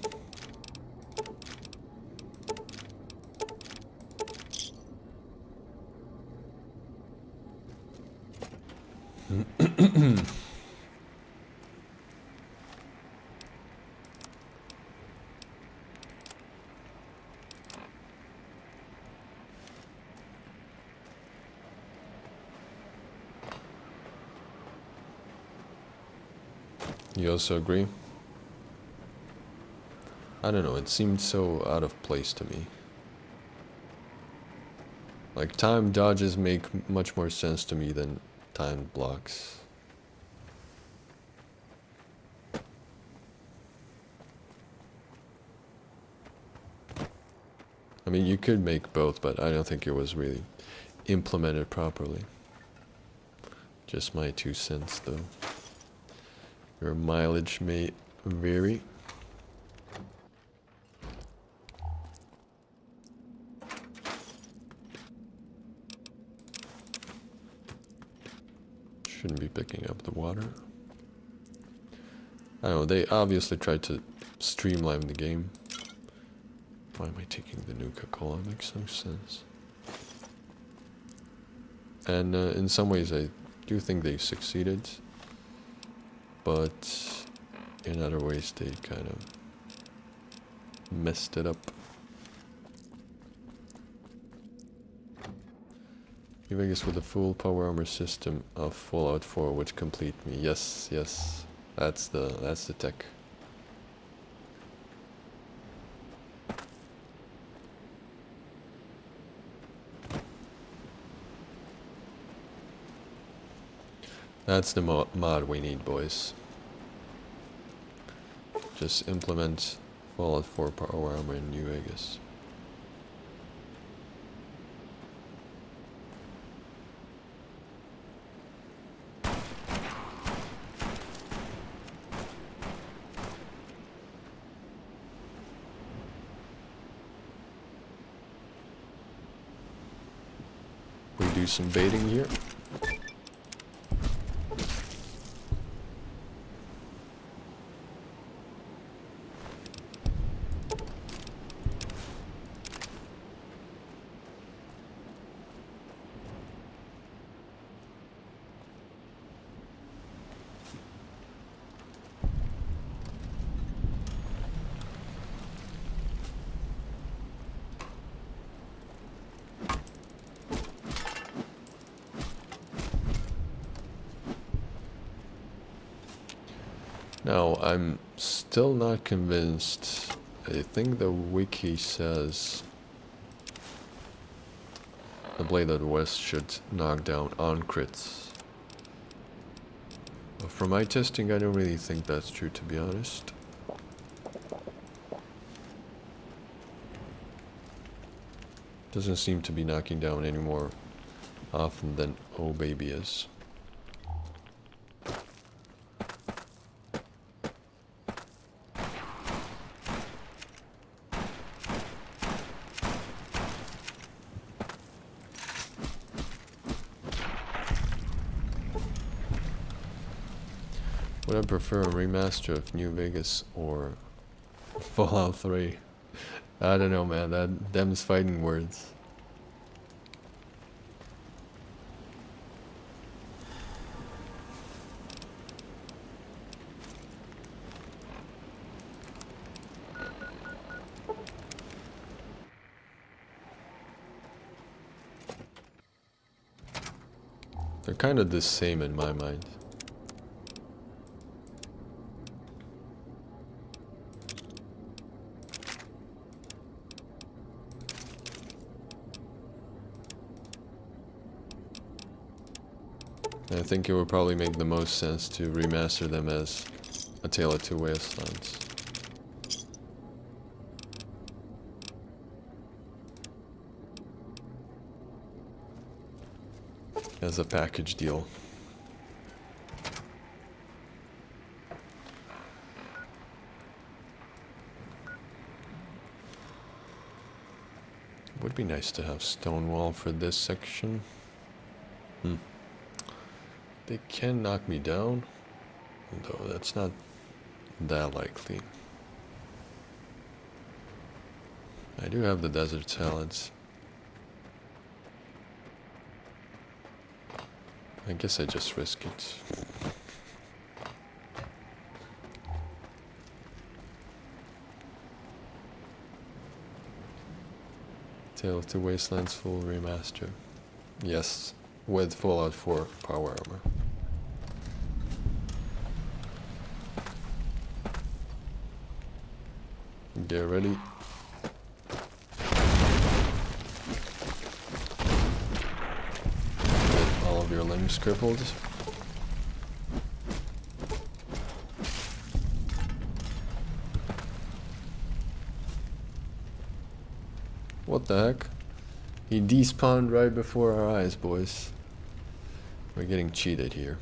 Speaker 1: You also agree? I don't know, it seemed so out of place to me. Like, timed dodges make much more sense to me than timed blocks. I mean, you could make both, but I don't think it was really implemented properly. Just my 2 cents, though. Your mileage may vary. Shouldn't be picking up the water. I don't know, they obviously tried to streamline the game. Why am I taking the Nuka-Cola? It makes no sense. And in some ways I do think they succeeded. But in other ways they kind of messed it up. New Vegas with a full power armor system of Fallout 4 would complete me. Yes, yes. That's the tech. That's the mod we need, boys. Just implement Fallout 4 power armor in New Vegas. We do some baiting here. Now, I'm still not convinced. I think the wiki says the Blade of the West should knock down on crits. But from my testing, I don't really think that's true, to be honest. Doesn't seem to be knocking down any more often than Oh Baby is. Would I prefer a remaster of New Vegas or Fallout 3? I don't know, man. Them's fighting words. They're kind of the same in my mind. I think it would probably make the most sense to remaster them as A Tale of Two Wastelands. As a package deal. Would be nice to have stone wall for this section. They can knock me down, though that's not that likely. I do have the desert salads. I guess I just risk it. Tale of Two Wastelands full remaster. Yes, with Fallout 4 power armor. Get ready. Get all of your limbs crippled. What the heck? He despawned right before our eyes, boys. We're getting cheated here.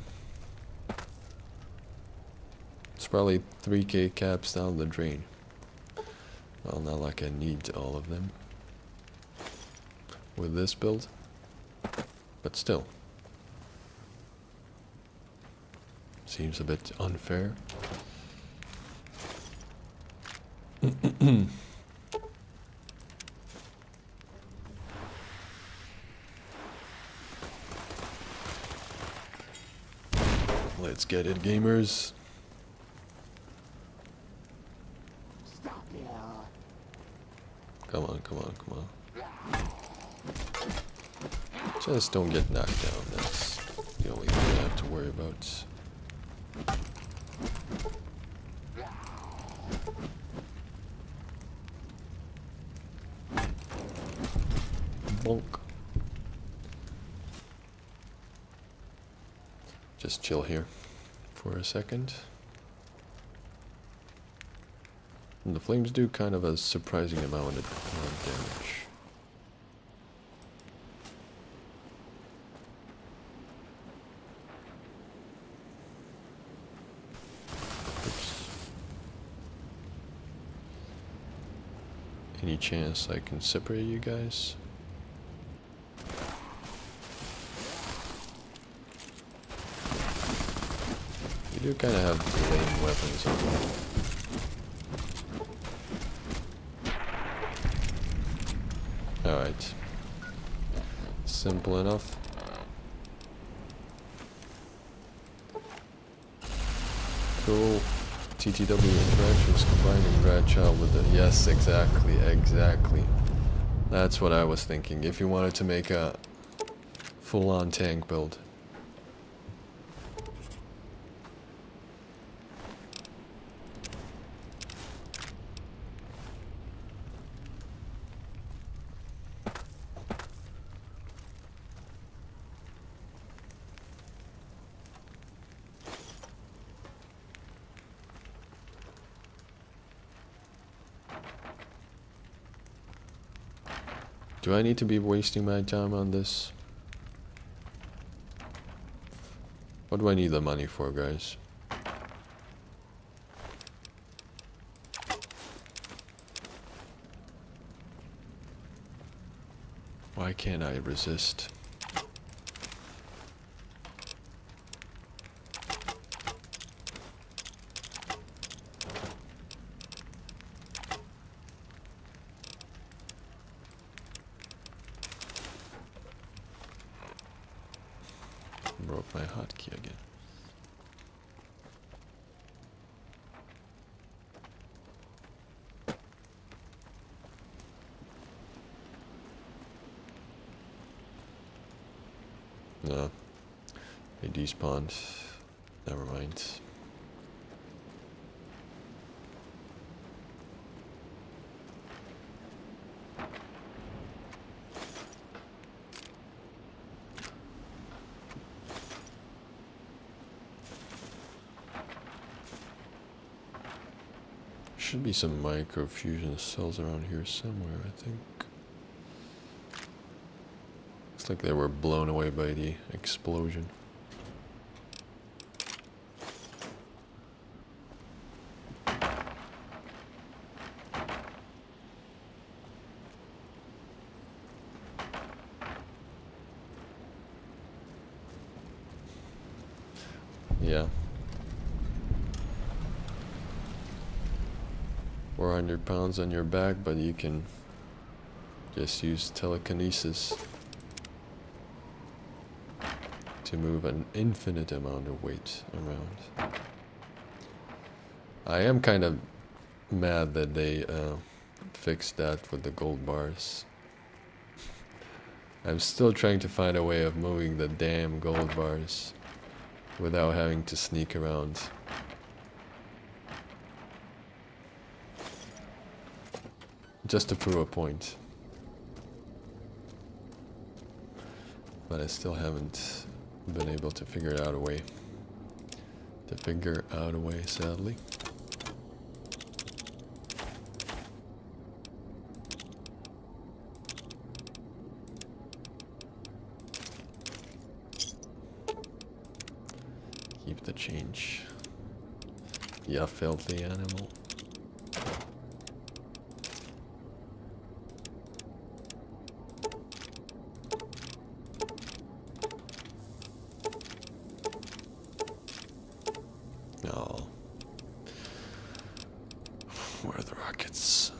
Speaker 1: It's probably 3k caps down the drain. Well, not like I need all of them with this build, but still. Seems a bit unfair. Let's get it, gamers. Come on, come on, come on. Just don't get knocked down. That's the only thing I have to worry about. Bonk. Just chill here for a second. And the flames do kind of a surprising amount of damage. Oops. Any chance I can separate you guys? You do kind of have lame weapons on you. Alright. Simple enough. Cool. TTW interactions combining Grandchild with the... Yes, exactly, exactly. That's what I was thinking. If you wanted to make a full-on tank build. Do I need to be wasting my time on this? What do I need the money for, guys? Why can't I resist? up my hotkey again. No. They despawned. Never mind. Should be some microfusion cells around here somewhere, I think. Looks like they were blown away by the explosion. Yeah. 400 pounds on your back, but you can just use telekinesis to move an infinite amount of weight around. I am kind of mad that they fixed that with the gold bars. I'm still trying to find a way of moving the damn gold bars without having to sneak around. Just to prove a point. But I still haven't been able to figure out a way. Sadly. Keep the change. Yeah, filthy animal. No. Where are the rockets?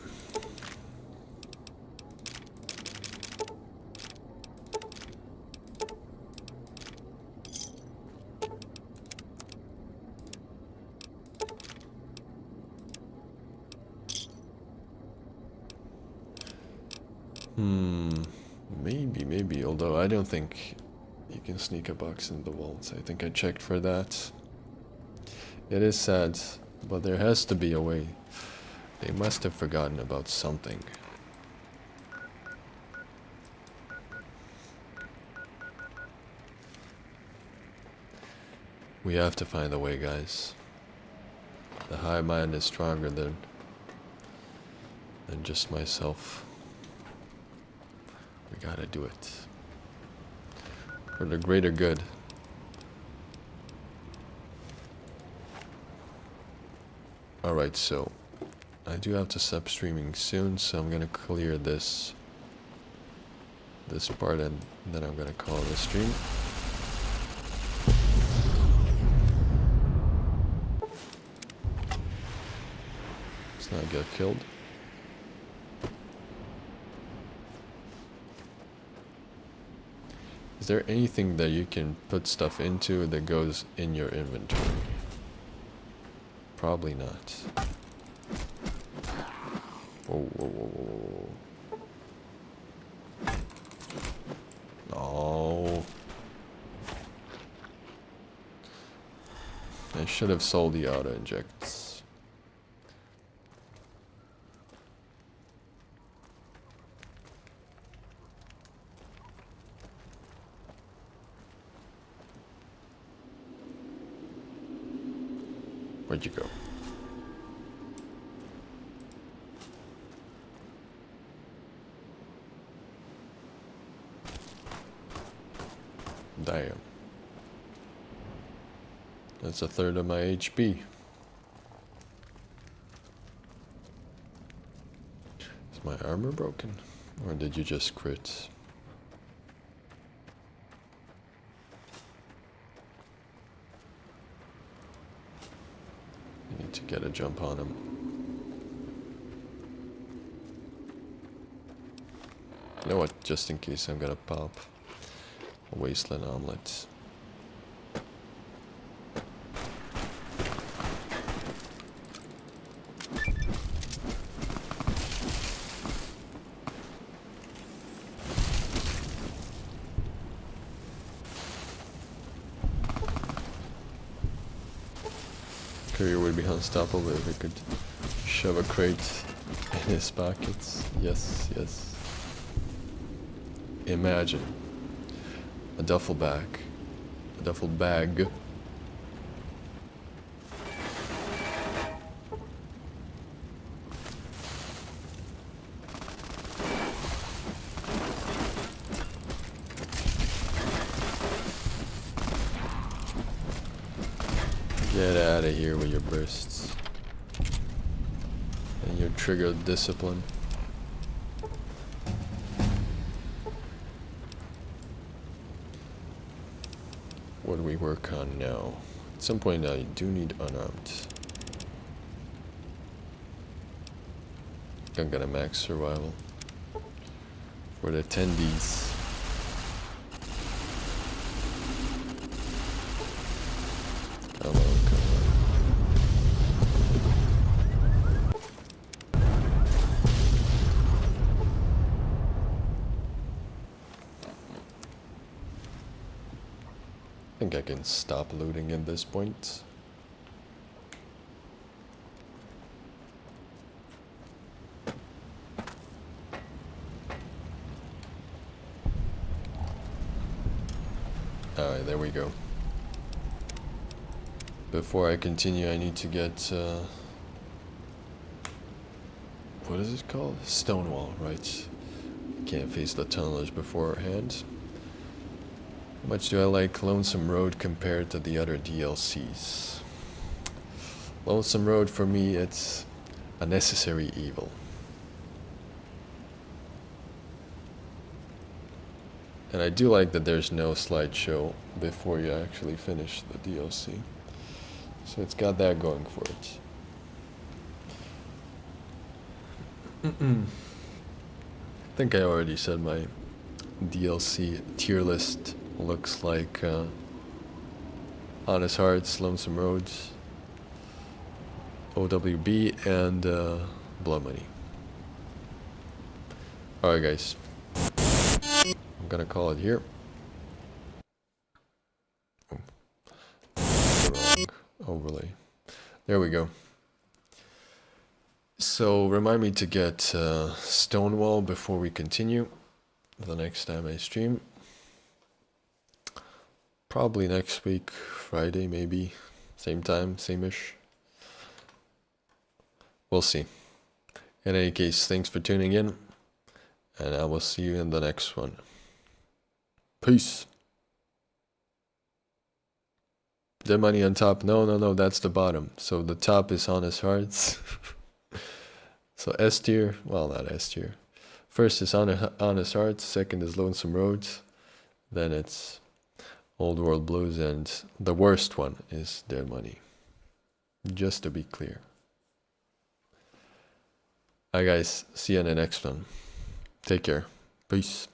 Speaker 1: Maybe, although I don't think you can sneak a box in the vaults. I think I checked for that. It is sad, but there has to be a way. They must have forgotten about something. We have to find a way, guys. The high mind is stronger than just myself. We gotta do it. For the greater good. Alright, so I do have to stop streaming soon, so I'm gonna clear this part and then I'm gonna call the stream. Let's not get killed. Is there anything that you can put stuff into that goes in your inventory? Probably not. Whoa. No. I should have sold the auto injects. Where'd you go? Damn. That's a third of my HP. Is my armor broken? Or did you just crit? I need to get a jump on him. You know what? Just in case I'm gonna pop a wasteland omelet. Courier would be unstoppable if he could shove a crate in his pockets. Yes, yes. Imagine a duffel bag. A duffel bag. Get out of here with your bursts and your trigger discipline. What do we work on now? At some point I do need unarmed. I'm gonna max survival for the attendees. Come on, come on. I think I can stop looting at this point. Alright, there we go. Before I continue, I need to get, what is it called? Stonewall, right? Can't face the tunnelers beforehand. How much do I like Lonesome Road compared to the other DLCs? Lonesome Road, for me, it's a necessary evil. And I do like that there's no slideshow before you actually finish the DLC. So it's got that going for it. I think I already said my DLC tier list looks like Honest Hearts, Lonesome Roads, OWB, and Blood Money. Alright guys, I'm gonna call it here. Wrong overlay. There we go. So remind me to get Stonewall before we continue the next time I stream. Probably next week, Friday maybe. Same time, same-ish. We'll see. In any case, thanks for tuning in. And I will see you in the next one. Peace. Dead money on top. No, that's the bottom. So the top is Honest Hearts. So S tier, well, not S tier. First is Honest Hearts, second is Lonesome Roads, then it's Old World Blues, and the worst one is Dead Money. Just to be clear. Alright guys, see you in the next one. Take care. Peace.